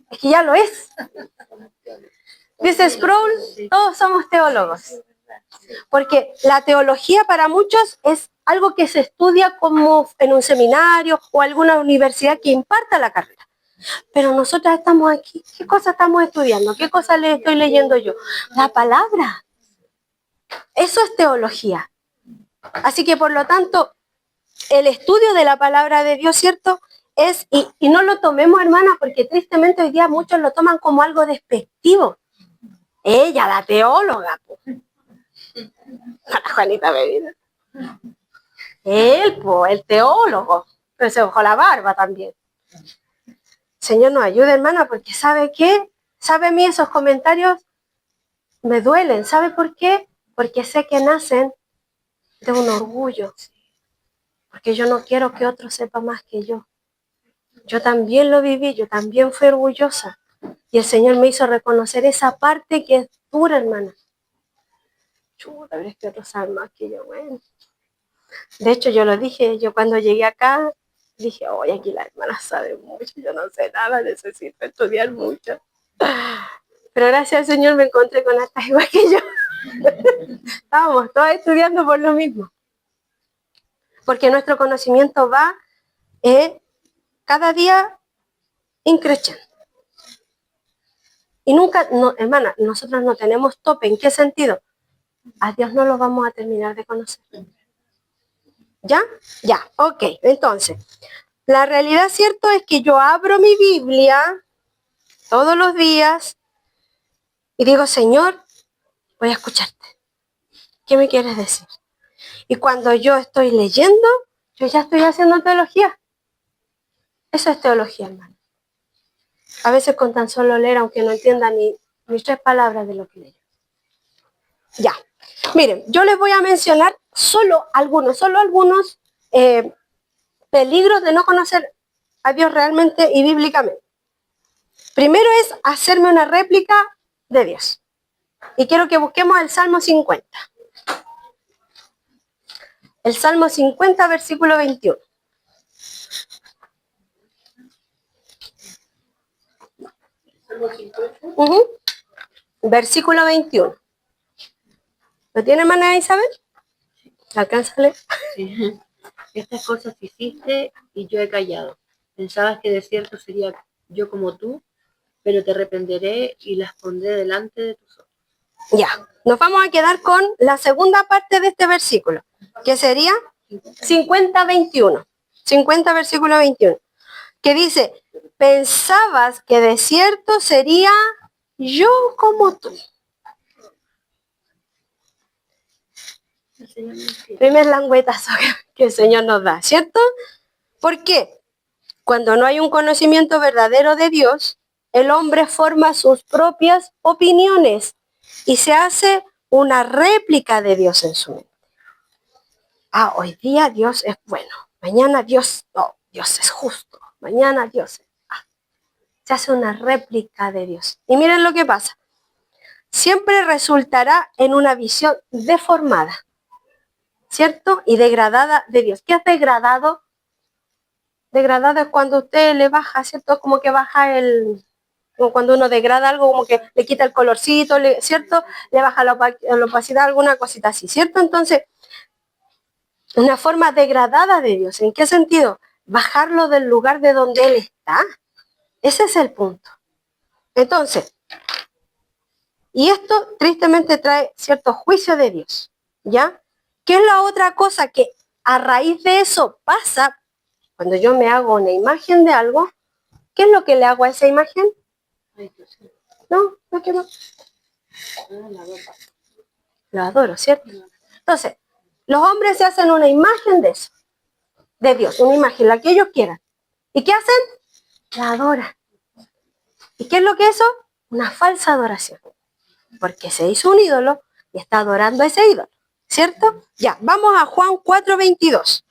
Es que ya lo es. Dice Sproul, todos somos teólogos. Porque la teología para muchos es algo que se estudia como en un seminario o alguna universidad que imparta la carrera. Pero nosotras estamos aquí. ¿Qué cosa estamos estudiando? ¿Qué cosa le estoy leyendo yo? La palabra. Eso es teología. Así que por lo tanto, el estudio de la palabra de Dios, ¿cierto?, y no lo tomemos, hermana, porque tristemente hoy día muchos lo toman como algo despectivo. Ella, la teóloga. La Juanita Medina. Él, el teólogo. Pero se dejó la barba también. Señor nos ayude, hermana, porque ¿sabe qué? ¿Sabe a mí esos comentarios? Me duelen. ¿Sabe por qué? Porque sé que nacen de un orgullo. Porque yo no quiero que otro sepa más que yo. Yo también lo viví, yo también fui orgullosa. Y el Señor me hizo reconocer esa parte que es dura, hermana. Chuta, pero es que otros saben más que yo. Bueno. De hecho, yo lo dije, yo cuando llegué acá, dije, oye, aquí la hermana sabe mucho, yo no sé nada, necesito estudiar mucho. Pero gracias al Señor me encontré con hasta igual que yo. Estábamos todos estudiando por lo mismo. Porque nuestro conocimiento va cada día increciendo. Y nunca, no, hermana, nosotros no tenemos tope. ¿En qué sentido? A Dios no lo vamos a terminar de conocer. ¿Ya? Ya, ok. Entonces, la realidad cierto es que yo abro mi Biblia todos los días y digo, Señor, voy a escucharte. ¿Qué me quieres decir? Y cuando yo estoy leyendo, yo ya estoy haciendo teología. Eso es teología, hermano. A veces con tan solo leer, aunque no entienda ni 3 palabras de lo que leo. Ya. Miren, yo les voy a mencionar solo algunos peligros de no conocer a Dios realmente y bíblicamente. Primero es hacerme una réplica de Dios. Y quiero que busquemos el Salmo 50. El Salmo 50, versículo 21. Versículo 21. ¿Lo tiene, hermana Isabel? Alcánzale.
Sí. Estas cosas hiciste y yo he callado. Pensabas que de cierto sería yo como tú, pero te reprenderé y las pondré delante de tus ojos.
Ya, nos vamos a quedar con la segunda parte de este versículo, que sería 50-21. 50, versículo 21. Que dice, pensabas que de cierto sería yo como tú. Primer languetazo que el Señor nos da, ¿cierto? ¿Por qué? Cuando no hay un conocimiento verdadero de Dios, el hombre forma sus propias opiniones y se hace una réplica de Dios en su mente. Ah, hoy día Dios es bueno, mañana Dios es justo, mañana Dios se hace una réplica de Dios. Y miren lo que pasa. Siempre resultará en una visión deformada, ¿cierto? Y degradada de Dios. ¿Qué es degradado? Degradado es cuando usted le baja, ¿cierto? Como que baja como cuando uno degrada algo, como que le quita el colorcito, ¿cierto? Le baja la opacidad, alguna cosita así, ¿cierto? Entonces, una forma degradada de Dios. ¿En qué sentido? Bajarlo del lugar de donde Él está. Ese es el punto. Entonces, y esto tristemente trae cierto juicio de Dios, ¿ya? ¿Qué es la otra cosa que a raíz de eso pasa cuando yo me hago una imagen de algo? ¿Qué es lo que le hago a esa imagen? No, ¿qué más? Lo adoro, ¿cierto? Entonces, los hombres se hacen una imagen de eso, de Dios, una imagen, la que ellos quieran. ¿Y qué hacen? La adoran. ¿Y qué es lo que es eso? Una falsa adoración. Porque se hizo un ídolo y está adorando a ese ídolo, ¿cierto? Ya, vamos a Juan 4:22.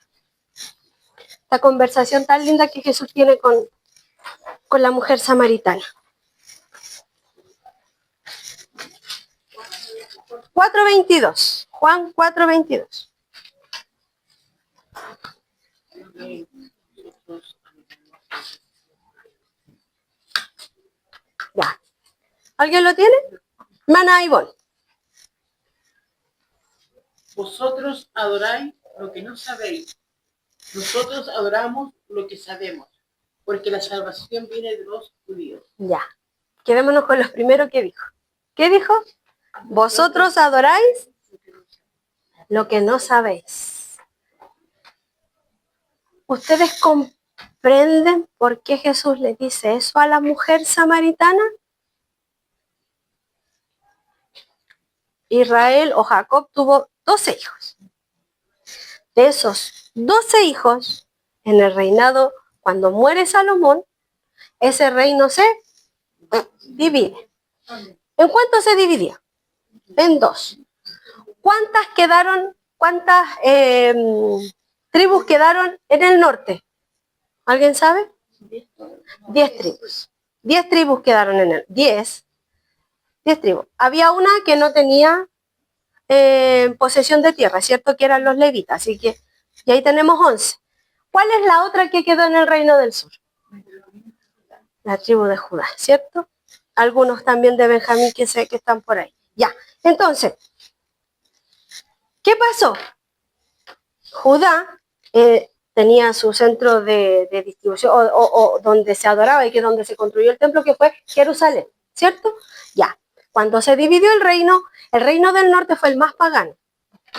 Esta conversación tan linda que Jesús tiene con la mujer samaritana. 4:22. Juan 4:22. Ya. ¿Alguien lo tiene? Hermana Ivonne.
Vosotros adoráis lo que no sabéis. Nosotros adoramos lo que sabemos, porque la salvación viene de los judíos.
Ya. Quedémonos con lo primero que dijo. ¿Qué dijo? Vosotros adoráis lo que no sabéis. Ustedes ¿Comprenden por qué Jesús le dice eso a la mujer samaritana? Israel o Jacob tuvo 12 hijos. De esos 12 hijos, en el reinado, cuando muere Salomón, ese reino se divide. ¿En cuánto se dividía? En dos. ¿Cuántas quedaron, cuántas tribus quedaron en el norte? ¿Alguien sabe? 10 tribus. 10 tribus quedaron en el... 10 tribus. Había una que no tenía posesión de tierra, ¿cierto? Que eran los levitas, así que y ahí tenemos 11. ¿Cuál es la otra que quedó en el reino del sur? La tribu de Judá, ¿cierto? Algunos también de Benjamín que sé que están por ahí. Ya, entonces, ¿qué pasó? Judá tenía su centro de distribución o donde se adoraba y que donde se construyó el templo, que fue Jerusalén, ¿cierto? Ya, cuando se dividió el reino del norte fue el más pagano,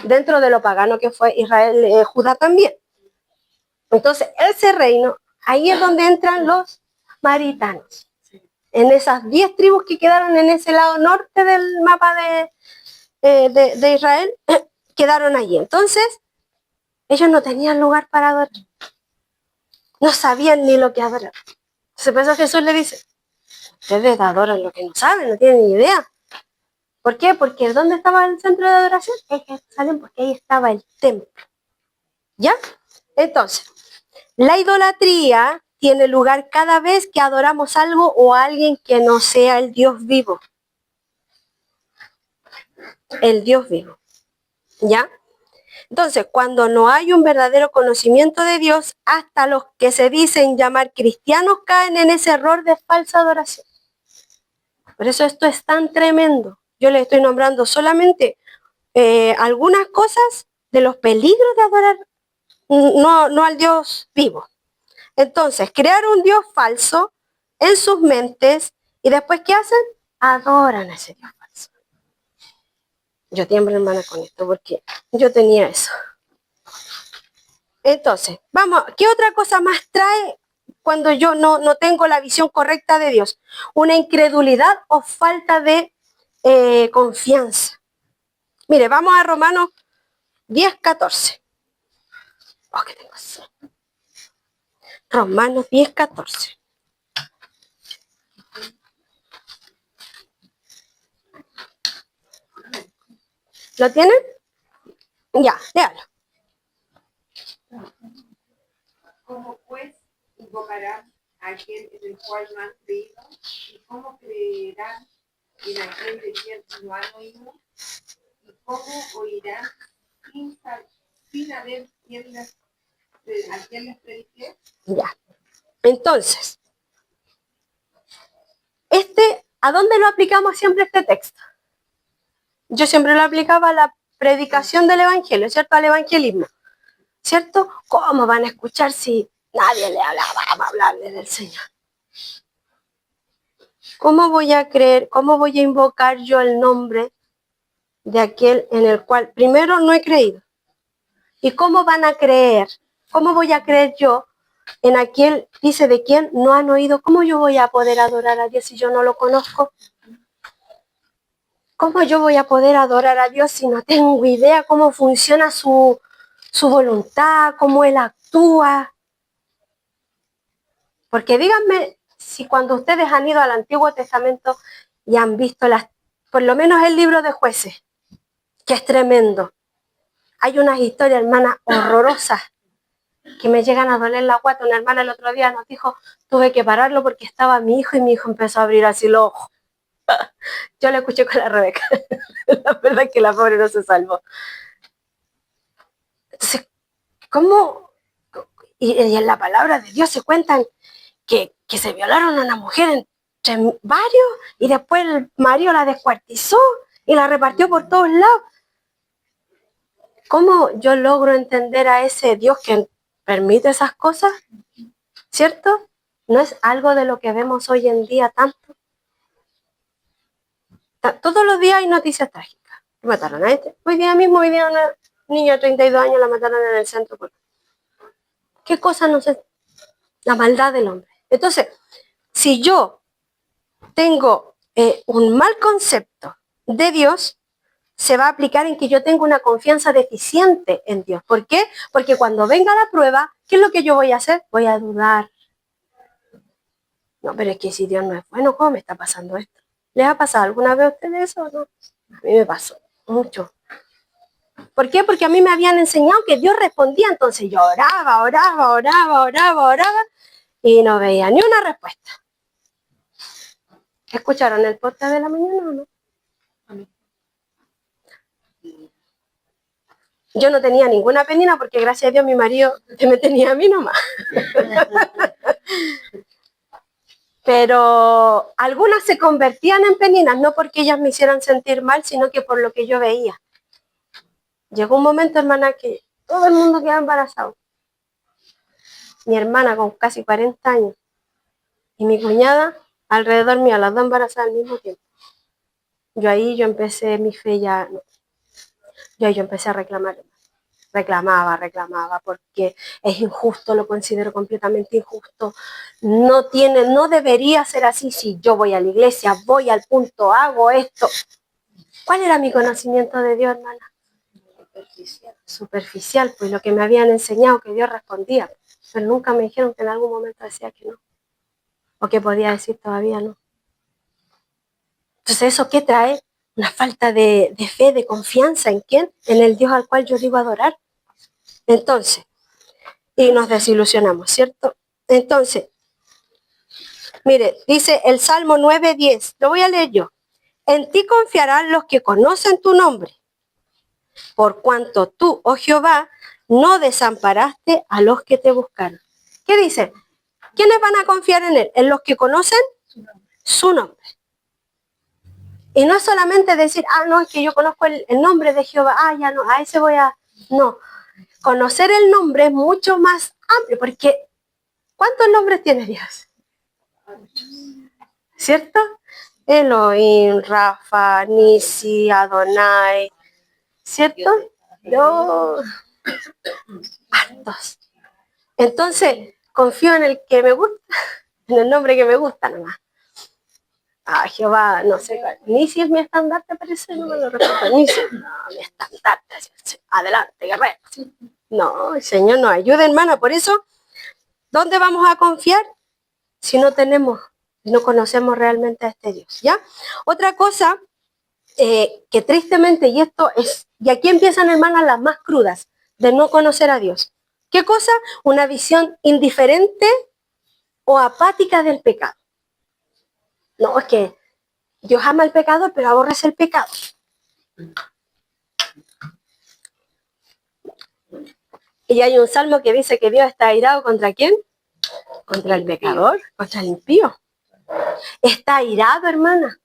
dentro de lo pagano que fue Israel, Judá también. Entonces, ese reino, ahí es donde entran los samaritanos. En esas 10 tribus que quedaron en ese lado norte del mapa de Israel, quedaron allí. Entonces, ellos no tenían lugar para adorar. No sabían ni lo que adorar. Entonces, por eso Jesús le dice, ustedes adoran lo que no saben, no tienen ni idea. ¿Por qué? Porque ¿dónde estaba el centro de adoración? En Jerusalén, porque ahí estaba el templo. ¿Ya? Entonces, la idolatría tiene lugar cada vez que adoramos algo o a alguien que no sea el Dios vivo. El Dios vivo. ¿Ya? Entonces, cuando no hay un verdadero conocimiento de Dios, hasta los que se dicen llamar cristianos caen en ese error de falsa adoración. Por eso esto es tan tremendo. Yo les estoy nombrando solamente algunas cosas de los peligros de adorar no al Dios vivo. Entonces, crear un Dios falso en sus mentes y después, ¿qué hacen? Adoran a ese Dios falso. Yo tiemblo, hermana, con esto porque yo tenía eso. Entonces, vamos, ¿qué otra cosa más trae cuando yo no tengo la visión correcta de Dios? Una incredulidad o falta de confianza. Mire, vamos a Romanos 10:14. Oh, que tengo así. Romanos 10:14. ¿Lo tienen? Ya, léalo.
¿Cómo pues invocarán a aquel en el cual no han creído? ¿Y cómo creerán en aquel de quien no han oído? ¿Y cómo oirán sin haber a quien les predique?
Ya. Entonces, ¿a dónde lo aplicamos siempre este texto? Yo siempre lo aplicaba a la predicación del evangelio, ¿cierto? Al evangelismo, ¿cierto? ¿Cómo van a escuchar si nadie le hablaba? Vamos a hablarle del Señor. ¿Cómo voy a creer? ¿Cómo voy a invocar yo el nombre de aquel en el cual primero no he creído? ¿Y cómo van a creer? ¿Cómo voy a creer yo en aquel, dice, de quien no han oído? ¿Cómo yo voy a poder adorar a Dios si yo no lo conozco? ¿Cómo yo voy a poder adorar a Dios si no tengo idea cómo funciona su voluntad, cómo Él actúa? Porque díganme si cuando ustedes han ido al Antiguo Testamento y han visto por lo menos el libro de Jueces, que es tremendo. Hay unas historias, hermanas, horrorosas, que me llegan a doler la guata. Una hermana el otro día nos dijo, tuve que pararlo porque estaba mi hijo y mi hijo empezó a abrir así los ojos. Yo lo escuché con la Rebeca. La verdad es que la pobre no se salvó. Entonces, ¿cómo? Y en la palabra de Dios se cuentan que se violaron a una mujer entre varios y después el marido la descuartizó y la repartió por todos lados. ¿Cómo yo logro entender a ese Dios que permite esas cosas? ¿Cierto? No es algo de lo que vemos hoy en día tanto. Todos los días hay noticias trágicas. Mataron a este. Hoy día una niña de 32 años la mataron en el centro. ¿Qué cosa no sé? La maldad del hombre. Entonces, si yo tengo un mal concepto de Dios, se va a aplicar en que yo tengo una confianza deficiente en Dios. ¿Por qué? Porque cuando venga la prueba, ¿qué es lo que yo voy a hacer? Voy a dudar. No, pero es que si Dios no es bueno, ¿cómo me está pasando esto? ¿Les ha pasado alguna vez a ustedes eso o no? A mí me pasó mucho. ¿Por qué? Porque a mí me habían enseñado que Dios respondía, entonces yo oraba y no veía ni una respuesta. ¿Escucharon el podcast de la mañana o no? Yo no tenía ninguna penina porque gracias a Dios mi marido me tenía a mí nomás. Pero algunas se convertían en peninas, no porque ellas me hicieran sentir mal, sino que por lo que yo veía. Llegó un momento, hermana, que todo el mundo quedaba embarazado. Mi hermana con casi 40 años y mi cuñada alrededor mío, las dos embarazadas al mismo tiempo. Yo empecé mi fe ya, no. Yo empecé a reclamar. Reclamaba, porque es injusto, lo considero completamente injusto. No debería ser así. Si yo voy a la iglesia, voy al punto, hago esto. ¿Cuál era mi conocimiento de Dios, hermana? Superficial, pues lo que me habían enseñado, que Dios respondía. Pero nunca me dijeron que en algún momento decía que no. O que podía decir todavía no. Entonces, ¿eso qué trae? Una falta de fe, de confianza. ¿En quién? En el Dios al cual yo digo adorar. Entonces, y nos desilusionamos, ¿cierto? Entonces, mire, dice el Salmo 9:10, lo voy a leer yo. En ti confiarán los que conocen tu nombre, por cuanto tú, oh Jehová, no desamparaste a los que te buscaron. ¿Qué dice? ¿Quiénes van a confiar en él? En los que conocen su nombre. Y no es solamente decir, no, es que yo conozco el nombre de Jehová, ya no, a ese voy a... No, conocer el nombre es mucho más amplio, porque ¿cuántos nombres tiene Dios? ¿Cierto? Elohim, Rafa, Nisi, Adonai, ¿cierto? Yo, hartos. Entonces, confío en el que me gusta, en el nombre que me gusta nomás. Jehová, no sé, Nisi es mi estandarte, parece, no me lo recuerdo. Nisi, no, mi estandarte, adelante, guerrero. No, el Señor nos ayude, hermana, por eso, ¿dónde vamos a confiar? Si no conocemos realmente a este Dios, ¿ya? Otra cosa que tristemente, y aquí empiezan, hermanas, las más crudas de no conocer a Dios. ¿Qué cosa? Una visión indiferente o apática del pecado. No, es que Dios ama el pecado, pero aborrece el pecado. Y hay un salmo que dice que Dios está airado ¿contra quién? Contra el pecador, contra el impío. Está airado, hermana.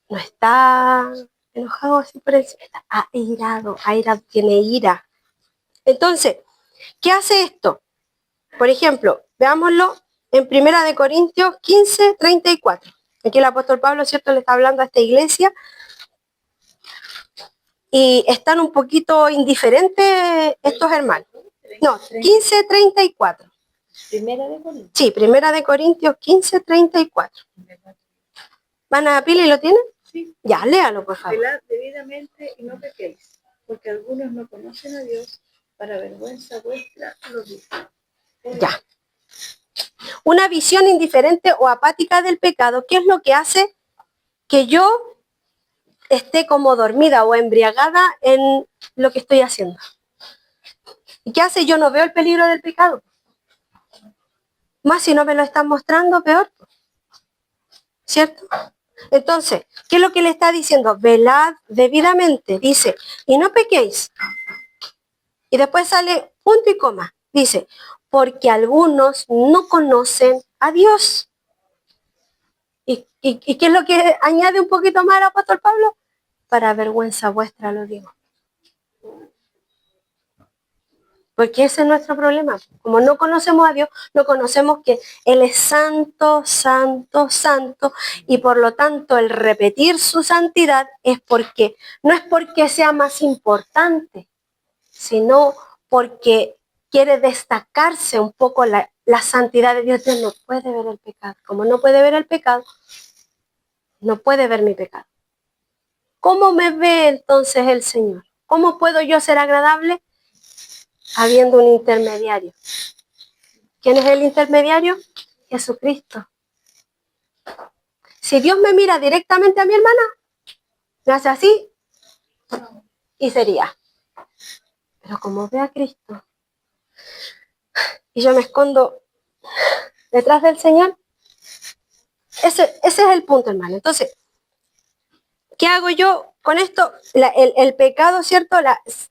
No está enojado así por eso. Está airado, tiene ira. Entonces, ¿qué hace esto? Por ejemplo, veámoslo en 1 Corintios 15:34. Aquí el apóstol Pablo, ¿cierto?, le está hablando a esta iglesia y están un poquito indiferentes estos hermanos. No, 15:34.
Primera de Corintios.
Sí, 1 Corintios 15:34. ¿Van a Pili, lo tienen?
Sí.
Ya, léalo, por favor.
Velad debidamente y no pequéis, porque algunos no conocen a Dios, para vergüenza vuestra lo digo.
Ya. Una visión indiferente o apática del pecado, ¿qué es lo que hace que yo esté como dormida o embriagada en lo que estoy haciendo? ¿Y qué hace? Yo no veo el peligro del pecado. Más si no me lo están mostrando, peor. ¿Cierto? Entonces, ¿qué es lo que le está diciendo? Velad debidamente, dice, y no pequéis. Y después sale punto y coma. Dice, porque algunos no conocen a Dios. ¿Y qué es lo que añade un poquito más el apóstol Pablo? Para vergüenza vuestra lo digo. Porque ese es nuestro problema. Como no conocemos a Dios, no conocemos que Él es santo, santo, santo, y por lo tanto el repetir su santidad no es porque sea más importante, sino porque quiere destacarse un poco la santidad de Dios. Dios no puede ver el pecado. Como no puede ver el pecado, no puede ver mi pecado. ¿Cómo me ve entonces el Señor? ¿Cómo puedo yo ser agradable? Habiendo un intermediario. ¿Quién es el intermediario? Jesucristo. Si Dios me mira directamente a mi hermana, me hace así y sería. Pero como ve a Cristo y yo me escondo detrás del Señor, ese es el punto, hermano. Entonces, ¿qué hago yo con esto? El pecado, ¿cierto?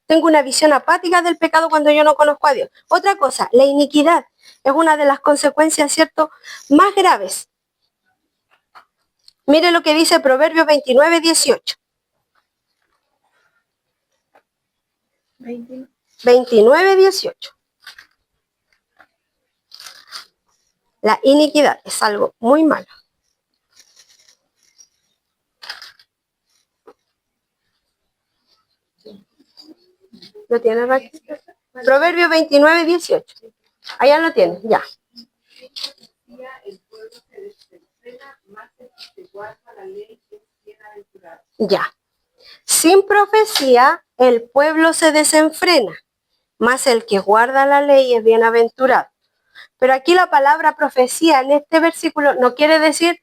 Tengo una visión apática del pecado cuando yo no conozco a Dios. Otra cosa, la iniquidad es una de las consecuencias, ¿cierto?, más graves. Mire lo que dice Proverbios 29, 18. 29, 18. La iniquidad es algo muy malo. ¿Lo tiene, Raquel? Proverbios 29, 18. Allá lo tiene, ya.
El pueblo se desenfrena, más el que se guarda la ley es bienaventurado.
Ya. Sin profecía, el pueblo se desenfrena, mas el que guarda la ley es bienaventurado. Pero aquí la palabra profecía en este versículo no quiere decir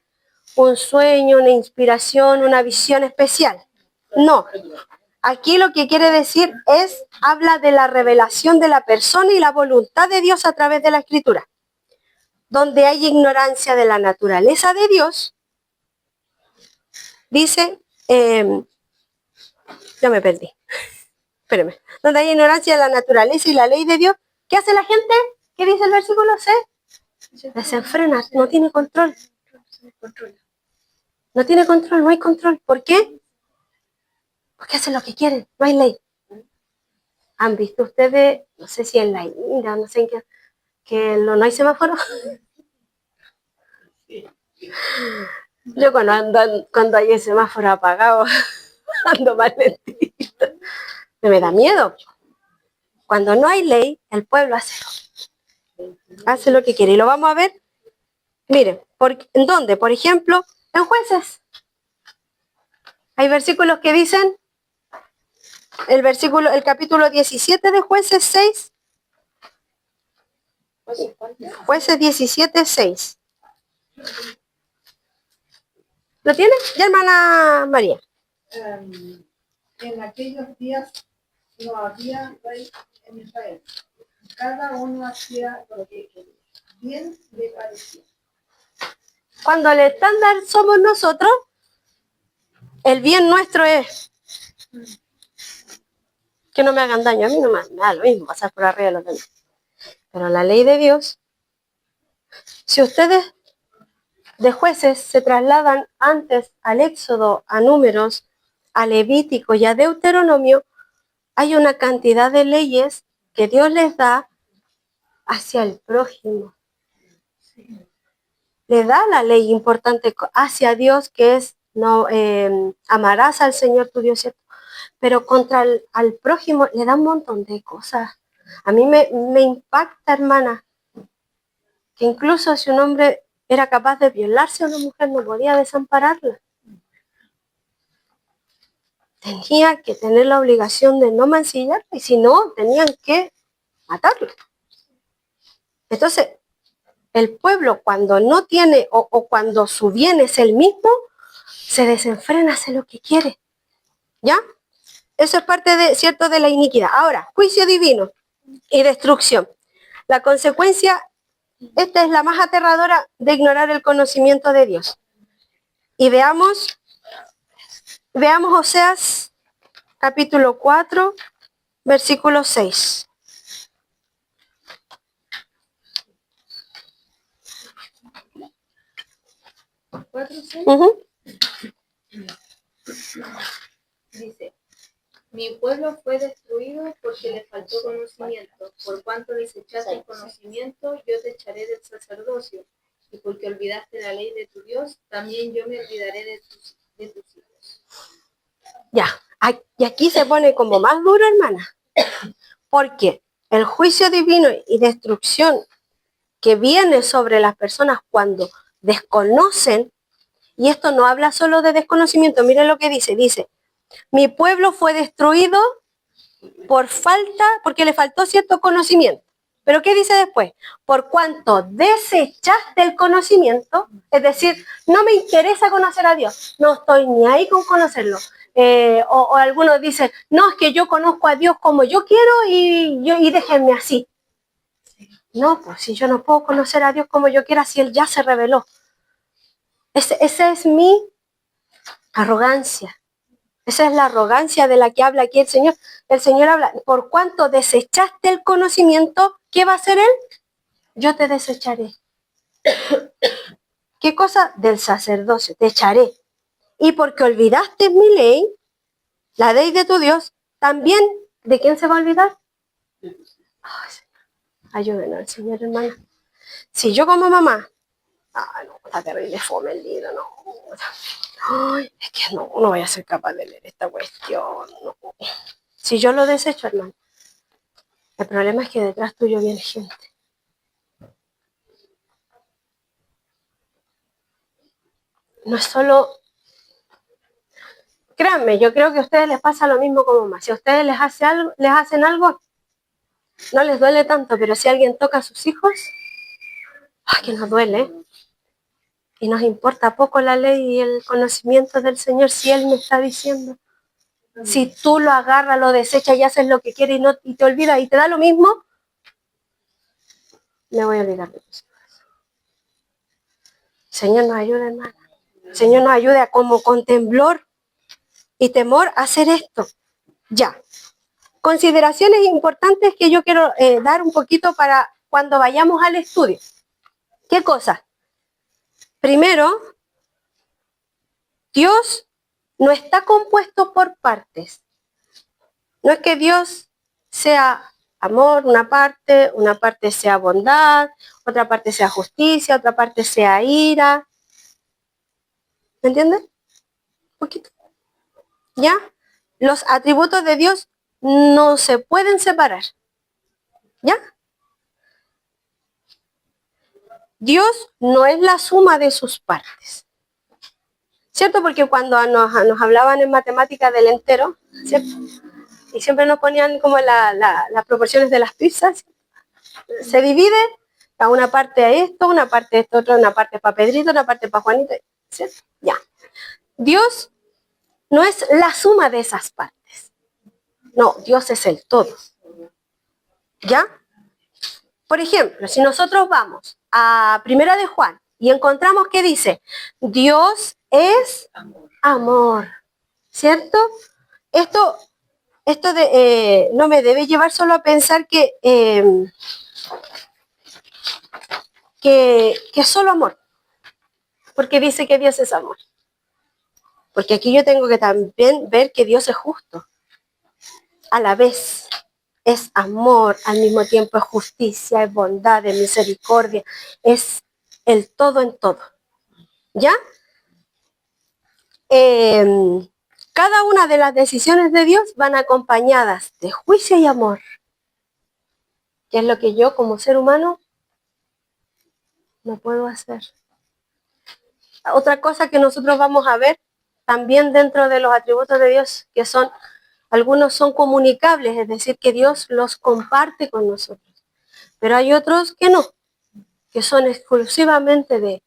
un sueño, una inspiración, una visión especial. No. Aquí lo que quiere decir es, habla de la revelación de la persona y la voluntad de Dios a través de la Escritura. Donde hay ignorancia de la naturaleza de Dios, dice, ya me perdí. Espérame. Donde hay ignorancia de la naturaleza y la ley de Dios, ¿qué hace la gente? ¿Qué dice el versículo? Se desenfrena, no tiene control. No tiene control, no hay control. ¿Por qué? Porque hacen lo que quieren, no hay ley. ¿Han visto ustedes, no sé si en la India, no sé en qué, que no hay semáforo? Yo cuando hay el semáforo apagado, ando más lentito. Me da miedo. Cuando no hay ley, el pueblo hace lo que quiere. Y lo vamos a ver, miren, ¿en dónde? Por ejemplo, en Jueces. Hay versículos que dicen, el capítulo 17 de Jueces 6. Jueces 17, 6. ¿Lo tiene? Ya, hermana María.
En aquellos días no había rey en Israel. Cada uno hacía lo que quería. Bien le parecía.
Cuando el estándar somos nosotros, el bien nuestro es que no me hagan daño. A mí no me da lo mismo pasar por arriba de los demás. Pero la ley de Dios, si ustedes de Jueces se trasladan antes al Éxodo, a Números, a Levítico y a Deuteronomio, hay una cantidad de leyes que Dios les da hacia el prójimo. Le da la ley importante hacia Dios, que es, no amarás al Señor tu Dios, ¿cierto? Pero contra al prójimo le da un montón de cosas. A mí me impacta, hermana, que incluso si un hombre era capaz de violarse a una mujer, no podía desampararla. Tenía que tener la obligación de no mancillarla, y si no, tenían que matarlo. Entonces, el pueblo cuando no tiene o cuando su bien es el mismo, se desenfrena, hace lo que quiere. ¿Ya? Eso es parte de, cierto, de la iniquidad. Ahora, juicio divino y destrucción. La consecuencia, esta es la más aterradora de ignorar el conocimiento de Dios. Y veamos Oseas capítulo 4, versículo 6.
Dice, mi pueblo fue destruido porque le faltó conocimiento. Por cuanto desechaste el conocimiento, yo te echaré del sacerdocio. Y porque olvidaste la ley de tu Dios, también yo me olvidaré de tus hijos.
Ya, y aquí se pone como más duro, hermana. Porque el juicio divino y destrucción que viene sobre las personas cuando desconocen, y esto no habla solo de desconocimiento, miren lo que dice, mi pueblo fue destruido porque le faltó cierto conocimiento. Pero ¿qué dice después? Por cuanto desechaste el conocimiento, es decir, no me interesa conocer a Dios, no estoy ni ahí con conocerlo. O algunos dicen, no, es que yo conozco a Dios como yo quiero y déjenme así. No, pues si yo no puedo conocer a Dios como yo quiera, si Él ya se reveló. Esa es mi arrogancia. Esa es la arrogancia de la que habla aquí el Señor. El Señor habla, por cuanto desechaste el conocimiento, ¿qué va a hacer Él? Yo te desecharé. ¿Qué cosa? Del sacerdocio, te echaré. Y porque olvidaste mi ley, la ley de tu Dios, también, ¿de quién se va a olvidar? Ay, Señor, ayúdenos, Señor, hermano. Si yo como mamá, no, está terrible fome el libro, no. Ay, es que no voy a ser capaz de leer esta cuestión, no. Si yo lo desecho, hermano, el problema es que detrás tuyo viene gente. No es solo... Créanme, yo creo que a ustedes les pasa lo mismo como mamá. Si a ustedes les hacen algo, no les duele tanto, pero si alguien toca a sus hijos, que nos duele. Y nos importa poco la ley y el conocimiento del Señor si Él me está diciendo. Si tú lo agarras, lo desechas y haces lo que quieres y te olvidas y te da lo mismo, me voy a olvidar de tus hijos. Señor nos ayude, hermano. Señor nos ayude a como con temblor y temor a hacer esto. Ya. Consideraciones importantes que yo quiero dar un poquito para cuando vayamos al estudio. ¿Qué cosa? Primero, Dios no está compuesto por partes. No es que Dios sea amor, una parte sea bondad, otra parte sea justicia, otra parte sea ira. ¿Me entienden? Un poquito. ¿Ya? Los atributos de Dios no se pueden separar. ¿Ya? Dios no es la suma de sus partes. ¿Cierto? Porque cuando nos hablaban en matemáticas del entero, ¿cierto? Y siempre nos ponían como las proporciones de las pizzas. Se divide a una parte a esto, una parte a esto, otra, una parte para Pedrito, una parte para Juanito, ¿cierto? Ya. Dios no es la suma de esas partes. No, Dios es el todo. ¿Ya? Por ejemplo, si nosotros vamos a Primera de Juan y encontramos que dice, Dios es amor, ¿cierto? Esto no me debe llevar solo a pensar que es solo amor, porque dice que Dios es amor. Porque aquí yo tengo que también ver que Dios es justo. A la vez es amor, al mismo tiempo es justicia, es bondad, es misericordia, es el todo en todo. ¿Ya? Cada una de las decisiones de Dios van acompañadas de juicio y amor, que es lo que yo como ser humano no puedo hacer. Otra cosa que nosotros vamos a ver también dentro de los atributos de Dios, que algunos son comunicables, es decir, que Dios los comparte con nosotros. Pero hay otros que no, que son exclusivamente de Él.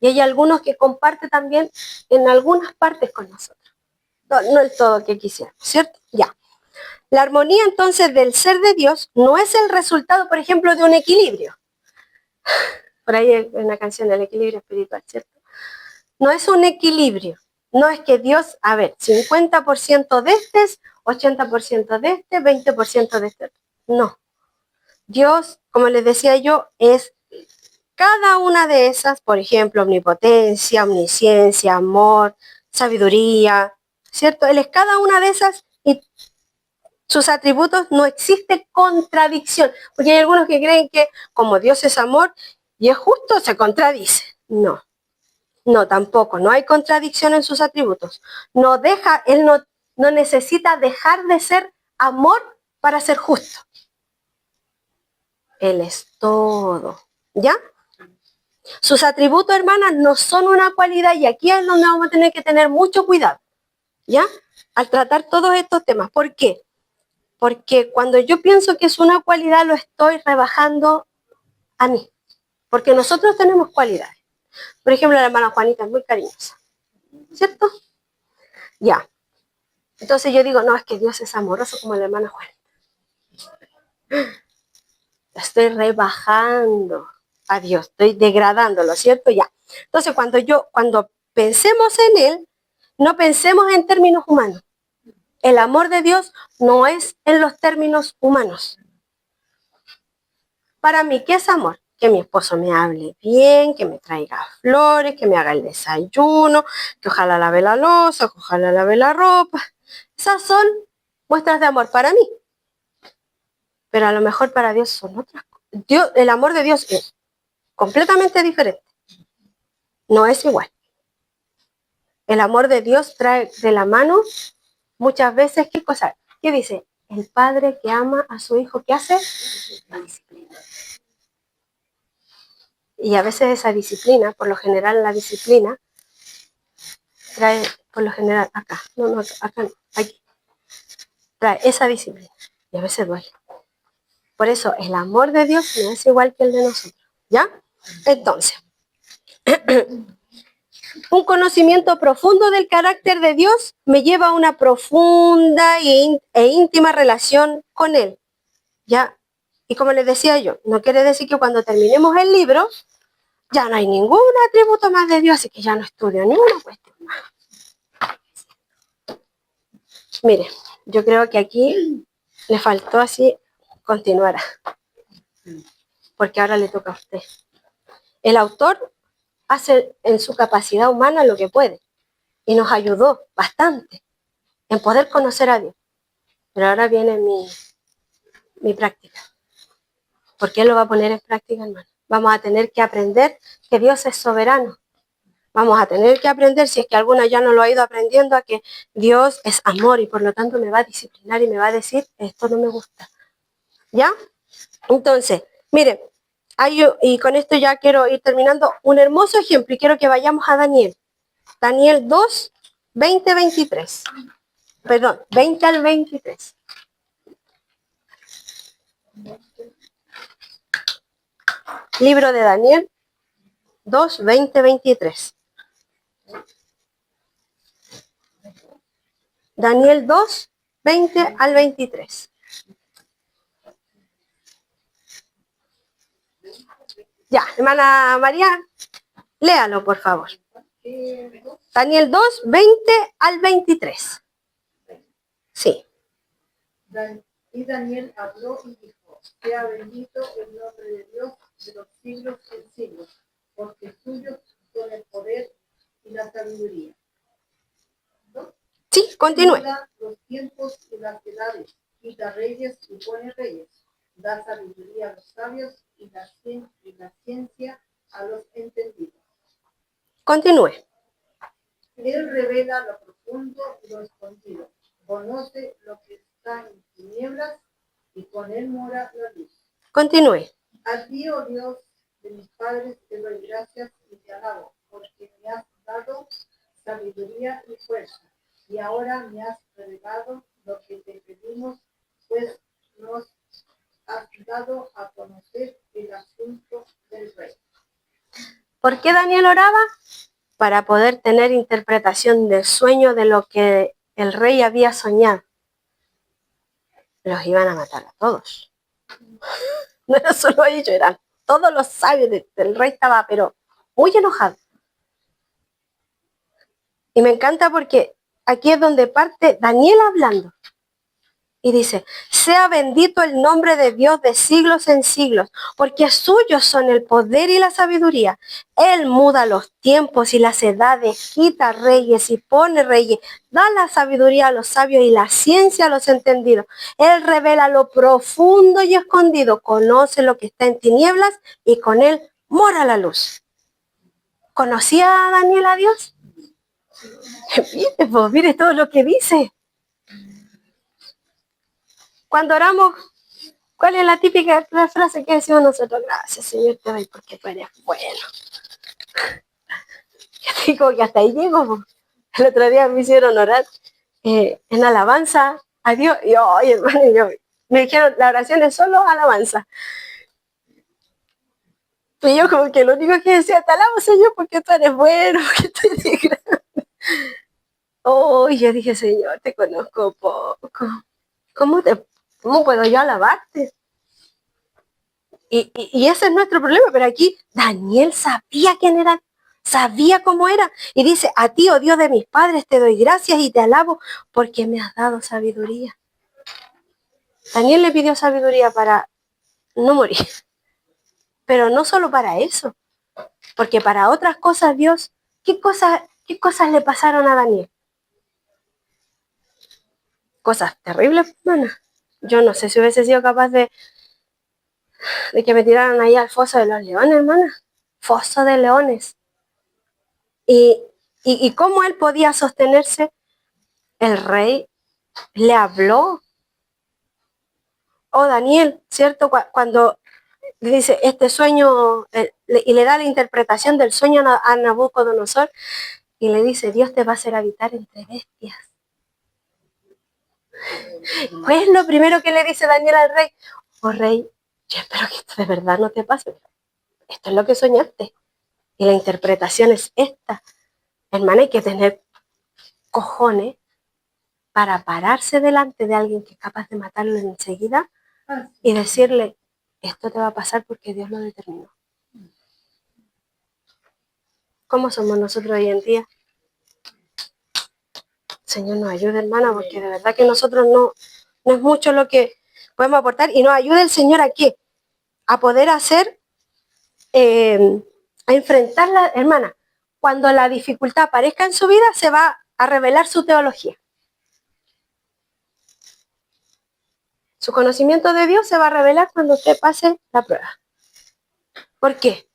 Y hay algunos que comparte también en algunas partes con nosotros. No el todo que quisiéramos, ¿cierto? Ya. La armonía entonces del ser de Dios no es el resultado, por ejemplo, de un equilibrio. Por ahí hay una canción del equilibrio espiritual, ¿cierto? No es un equilibrio. No es que Dios, 50% de este, 80% de este, 20% de este. No. Dios, como les decía yo, es cada una de esas, por ejemplo, omnipotencia, omnisciencia, amor, sabiduría, ¿cierto? Él es cada una de esas y sus atributos no existe contradicción. Porque hay algunos que creen que como Dios es amor y es justo, se contradice. No. No, tampoco. No hay contradicción en sus atributos. Él no necesita dejar de ser amor para ser justo. Él es todo. ¿Ya? Sus atributos, hermanas, no son una cualidad y aquí es donde vamos a tener que tener mucho cuidado, ¿ya? Al tratar todos estos temas. ¿Por qué? Porque cuando yo pienso que es una cualidad, lo estoy rebajando a mí. Porque nosotros tenemos cualidades. Por ejemplo, la hermana Juanita es muy cariñosa, ¿cierto? Ya. Entonces yo digo, no, es que Dios es amoroso como la hermana Juanita. Estoy rebajando a Dios, estoy degradándolo, ¿cierto? Ya. Entonces cuando pensemos en Él, no pensemos en términos humanos. El amor de Dios no es en los términos humanos. Para mí, ¿qué es amor? Que mi esposo me hable bien, que me traiga flores, que me haga el desayuno, que ojalá lave la loza, que ojalá lave la ropa. Esas son muestras de amor para mí. Pero a lo mejor para Dios son otras cosas. El amor de Dios es completamente diferente. No es igual. El amor de Dios trae de la mano muchas veces, ¿qué cosa? ¿Qué dice? El padre que ama a su hijo, ¿qué hace? La disciplina. Y a veces esa disciplina, por lo general la disciplina, trae, por lo general, acá, no, acá no, aquí. Trae esa disciplina. Y a veces duele. Por eso el amor de Dios no es igual que el de nosotros. ¿Ya? Entonces, un conocimiento profundo del carácter de Dios me lleva a una profunda e íntima relación con Él. ¿Ya? Y como les decía yo, no quiere decir que cuando terminemos el libro, ya no hay ningún atributo más de Dios, así que ya no estudio ninguna cuestión más. Mire, yo creo que aquí le faltó así continuar, porque ahora le toca a usted. El autor hace en su capacidad humana lo que puede y nos ayudó bastante en poder conocer a Dios. Pero ahora viene mi práctica, porque Él lo va a poner en práctica, hermano. Vamos a tener que aprender que Dios es soberano. Vamos a tener que aprender, si es que alguna ya no lo ha ido aprendiendo, a que Dios es amor y por lo tanto me va a disciplinar y me va a decir, esto no me gusta. ¿Ya? Entonces, miren, y con esto ya quiero ir terminando, un hermoso ejemplo y quiero que vayamos a Daniel. Daniel 2, 20, 23. Perdón, 20 al 23. Libro de Daniel 2, 20, 23. Daniel 2, 20 al 23. Ya, hermana María, léalo, por favor. Daniel 2, 20 al 23. Sí.
Y Daniel habló y dijo, sea bendito el nombre de Dios de los siglos en siglos, porque suyos son el poder y la sabiduría. ¿No?
Sí, continúe.
Mira los tiempos y las edades, quita reyes y pone reyes, da sabiduría a los sabios y la ciencia a los entendidos.
Continúe.
Él revela lo profundo y lo escondido, conoce lo que está en tinieblas y con él mora la luz.
Continúe.
A ti, oh Dios de mis padres, te doy gracias y te alabo, porque me has dado sabiduría y fuerza, y ahora me has revelado lo que te pedimos, pues nos has dado a conocer el asunto del rey.
¿Por qué Daniel oraba? Para poder tener interpretación del sueño de lo que el rey había soñado. Los iban a matar a todos. No era solo ellos, eran todos los sabios del rey. Estaba pero muy enojado. Y me encanta porque aquí es donde parte Daniel hablando. Y dice, sea bendito el nombre de Dios de siglos en siglos, porque suyos son el poder y la sabiduría. Él muda los tiempos y las edades, quita reyes y pone reyes, da la sabiduría a los sabios y la ciencia a los entendidos. Él revela lo profundo y escondido, conoce lo que está en tinieblas y con él mora la luz. ¿Conocía Daniel a Dios? Mire todo lo que dice. Cuando oramos, ¿Cuál es la típica frase que decimos nosotros? Gracias, Señor, te doy porque tú eres bueno. Yo digo que hasta ahí llego. Po. El otro día me hicieron orar en alabanza a Dios. Y yo, oye, hermano, me dijeron, la oración es solo alabanza. Y yo como que lo único que decía, te alabo, Señor, porque tú eres bueno, porque tú eres grande. Oh, y yo dije, Señor, te conozco poco. ¿Cómo puedo yo alabarte? Y ese es nuestro problema, pero aquí Daniel sabía quién era, sabía cómo era. Y dice, a ti, oh Dios de mis padres, te doy gracias y te alabo porque me has dado sabiduría. Daniel le pidió sabiduría para no morir, pero no solo para eso, porque para otras cosas Dios, ¿qué cosas le pasaron a Daniel? Cosas terribles, hermana. Yo no sé si hubiese sido capaz de que me tiraran ahí al foso de los leones, hermana. Foso de leones. Y cómo él podía sostenerse, el rey le habló. Oh, Daniel, ¿cierto? Cuando le dice este sueño, y le da la interpretación del sueño a Nabucodonosor, y le dice, Dios te va a hacer habitar entre bestias. Pues lo primero que le dice Daniel al rey, oh rey, yo espero que esto de verdad no te pase. Esto es lo que soñaste. Y la interpretación es esta. Hermana, hay que tener cojones para pararse delante de alguien que es capaz de matarlo enseguida y decirle, esto te va a pasar porque Dios lo determinó. ¿Cómo somos nosotros hoy en día? Señor, nos ayude, hermana, porque de verdad que nosotros no es mucho lo que podemos aportar y nos ayude el Señor a qué? A poder hacer, a enfrentar la, hermana, cuando la dificultad aparezca en su vida, se va a revelar su teología. Su conocimiento de Dios se va a revelar cuando usted pase la prueba. ¿Por qué?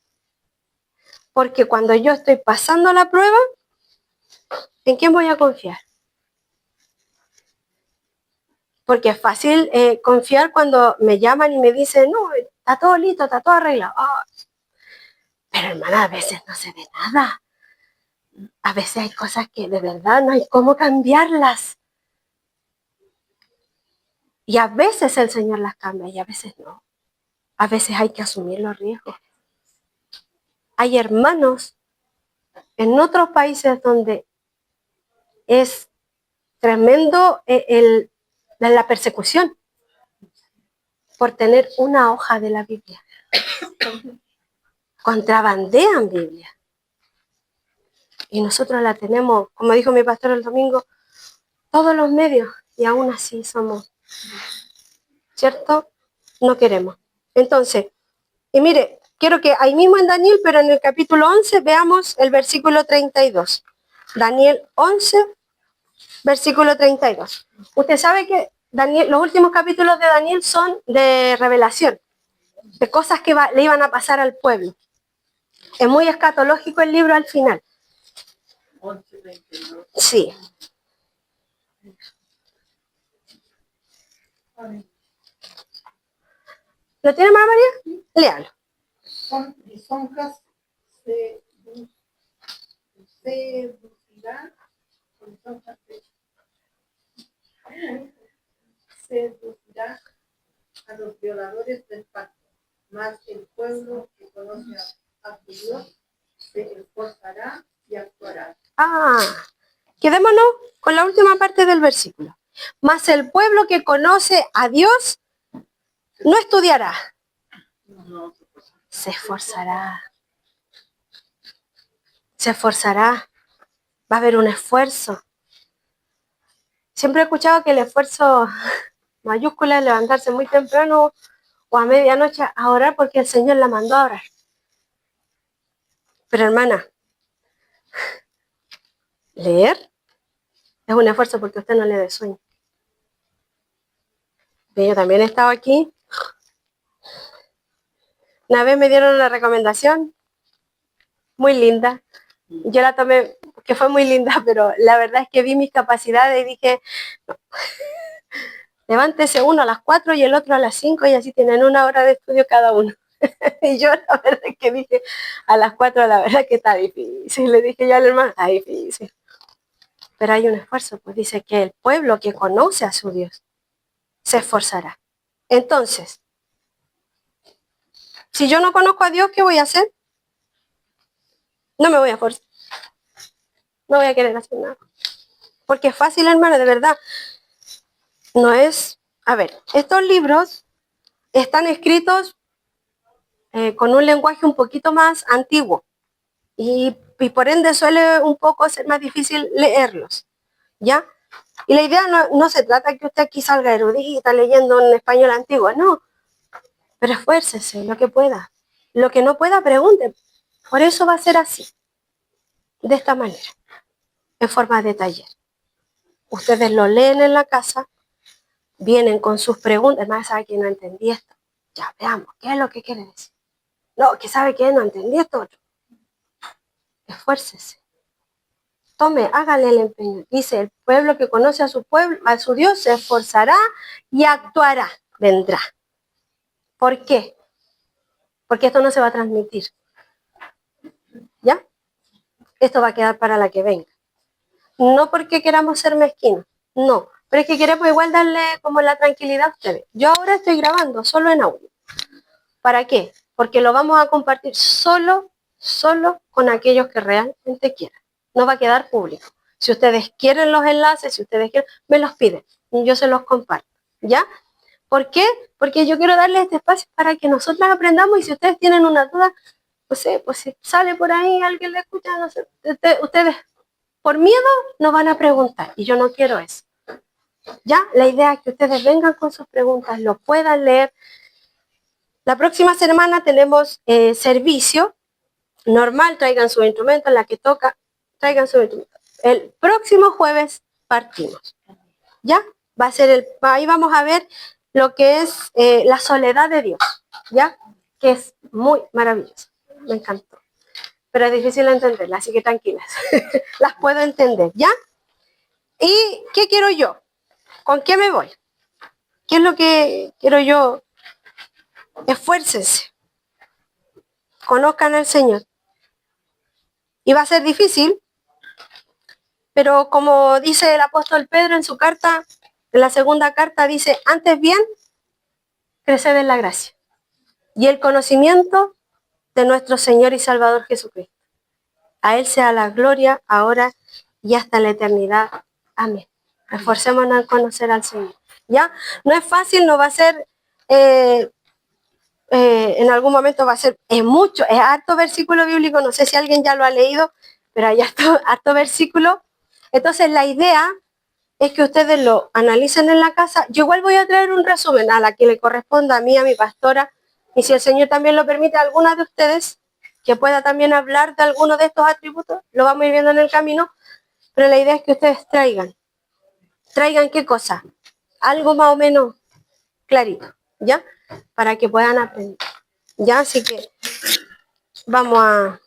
Porque cuando yo estoy pasando la prueba, ¿en quién voy a confiar? Porque es fácil confiar cuando me llaman y me dicen, no, está todo listo, está todo arreglado. Oh. Pero hermana, a veces no se ve nada. A veces hay cosas que de verdad no hay cómo cambiarlas. Y a veces el Señor las cambia y a veces no. A veces hay que asumir los riesgos. Hay hermanos en otros países donde es tremendo la persecución por tener una hoja de la Biblia. Contrabandean Biblia. Y nosotros la tenemos, como dijo mi pastor el domingo, todos los medios, y aún así somos, ¿cierto? No queremos. Entonces, y mire, quiero que ahí mismo en Daniel, pero en el capítulo 11, veamos el versículo 32. Daniel 11, versículo 32. Usted sabe que Daniel, los últimos capítulos de Daniel son de revelación, de cosas que le iban a pasar al pueblo. Es muy escatológico el libro al final.
11:32.
Sí. ¿Lo tiene, María? Léalo.
Son lisonjas seducirán a los violadores del pacto, mas el pueblo que conoce a su Dios se esforzará y actuará.
Quedémonos con la última parte del versículo. Mas el pueblo que conoce a Dios no estudiará, se esforzará. Se esforzará. Va a haber un esfuerzo. Siempre he escuchado que el esfuerzo mayúscula es levantarse muy temprano o a medianoche a orar porque el Señor la mandó a orar. Pero hermana, leer es un esfuerzo porque usted no le dé sueño. Yo también he estado aquí. Una vez me dieron una recomendación muy linda. Yo la tomé, que fue muy linda, pero la verdad es que vi mis capacidades y dije, no, Levántese uno a las 4 y el otro a las 5 y así tienen 1 hora de estudio cada uno. Y yo la verdad es que dije a las 4, la verdad que está difícil. Le dije yo al hermano, está difícil. Pero hay un esfuerzo, pues dice que el pueblo que conoce a su Dios se esforzará. Entonces, si yo no conozco a Dios, ¿qué voy a hacer? No me voy a esforzar. No voy a querer hacer nada. Porque es fácil, hermano, de verdad. No es... A ver, estos libros están escritos con un lenguaje un poquito más antiguo. Y por ende suele un poco ser más difícil leerlos. ¿Ya? Y la idea no se trata que usted aquí salga erudita leyendo en español antiguo, no. Pero esfuércese lo que pueda. Lo que no pueda, pregunte. Por eso va a ser así. De esta manera. En forma de taller. Ustedes lo leen en la casa. Vienen con sus preguntas. Más sabe que no entendí esto. Ya, veamos. ¿Qué es lo que quiere decir? No, que sabe que no entendí esto otro. Esfuércese. Tome, hágale el empeño. Dice, el pueblo que conoce a su pueblo, a su Dios, se esforzará y actuará. Vendrá. ¿Por qué? Porque esto no se va a transmitir. ¿Ya? Esto va a quedar para la que venga. No porque queramos ser mezquinos, no. Pero es que queremos igual darle como la tranquilidad a ustedes. Yo ahora estoy grabando solo en audio. ¿Para qué? Porque lo vamos a compartir solo con aquellos que realmente quieran. No va a quedar público. Si ustedes quieren los enlaces, si ustedes quieren, me los piden. Y yo se los comparto. ¿Ya? ¿Por qué? Porque yo quiero darles este espacio para que nosotras aprendamos y si ustedes tienen una duda, no sé, pues si sale por ahí, alguien le escucha, no sé, ustedes por miedo no van a preguntar y yo no quiero eso. Ya, la idea es que ustedes vengan con sus preguntas, lo puedan leer. La próxima semana tenemos servicio normal, traigan su instrumento, en la que toca, traigan su instrumento. El próximo jueves partimos. ¿Ya? Va a ser ahí vamos a ver lo que es la soledad de Dios, ¿ya? Que es muy maravilloso, me encantó. Pero es difícil entenderla, así que tranquilas, las puedo entender, ¿ya? ¿Y qué quiero yo? ¿Con qué me voy? ¿Qué es lo que quiero yo? Esfuércense, conozcan al Señor. Y va a ser difícil, pero como dice el apóstol Pedro en su carta, en la segunda carta dice, antes bien, creced en la gracia y el conocimiento de nuestro Señor y Salvador Jesucristo. A Él sea la gloria, ahora y hasta la eternidad. Amén. Esforcémonos en conocer al Señor. ¿Ya? No es fácil, no va a ser, en algún momento va a ser, es mucho, es harto versículo bíblico, no sé si alguien ya lo ha leído, pero hay harto versículo. Entonces la idea es que ustedes lo analicen en la casa. Yo igual voy a traer un resumen a la que le corresponda a mí, a mi pastora, y si el Señor también lo permite, a alguna de ustedes que pueda también hablar de alguno de estos atributos, lo vamos a ir viendo en el camino, pero la idea es que ustedes traigan qué cosa, algo más o menos clarito, ¿ya? Para que puedan aprender, ¿ya? Así que vamos a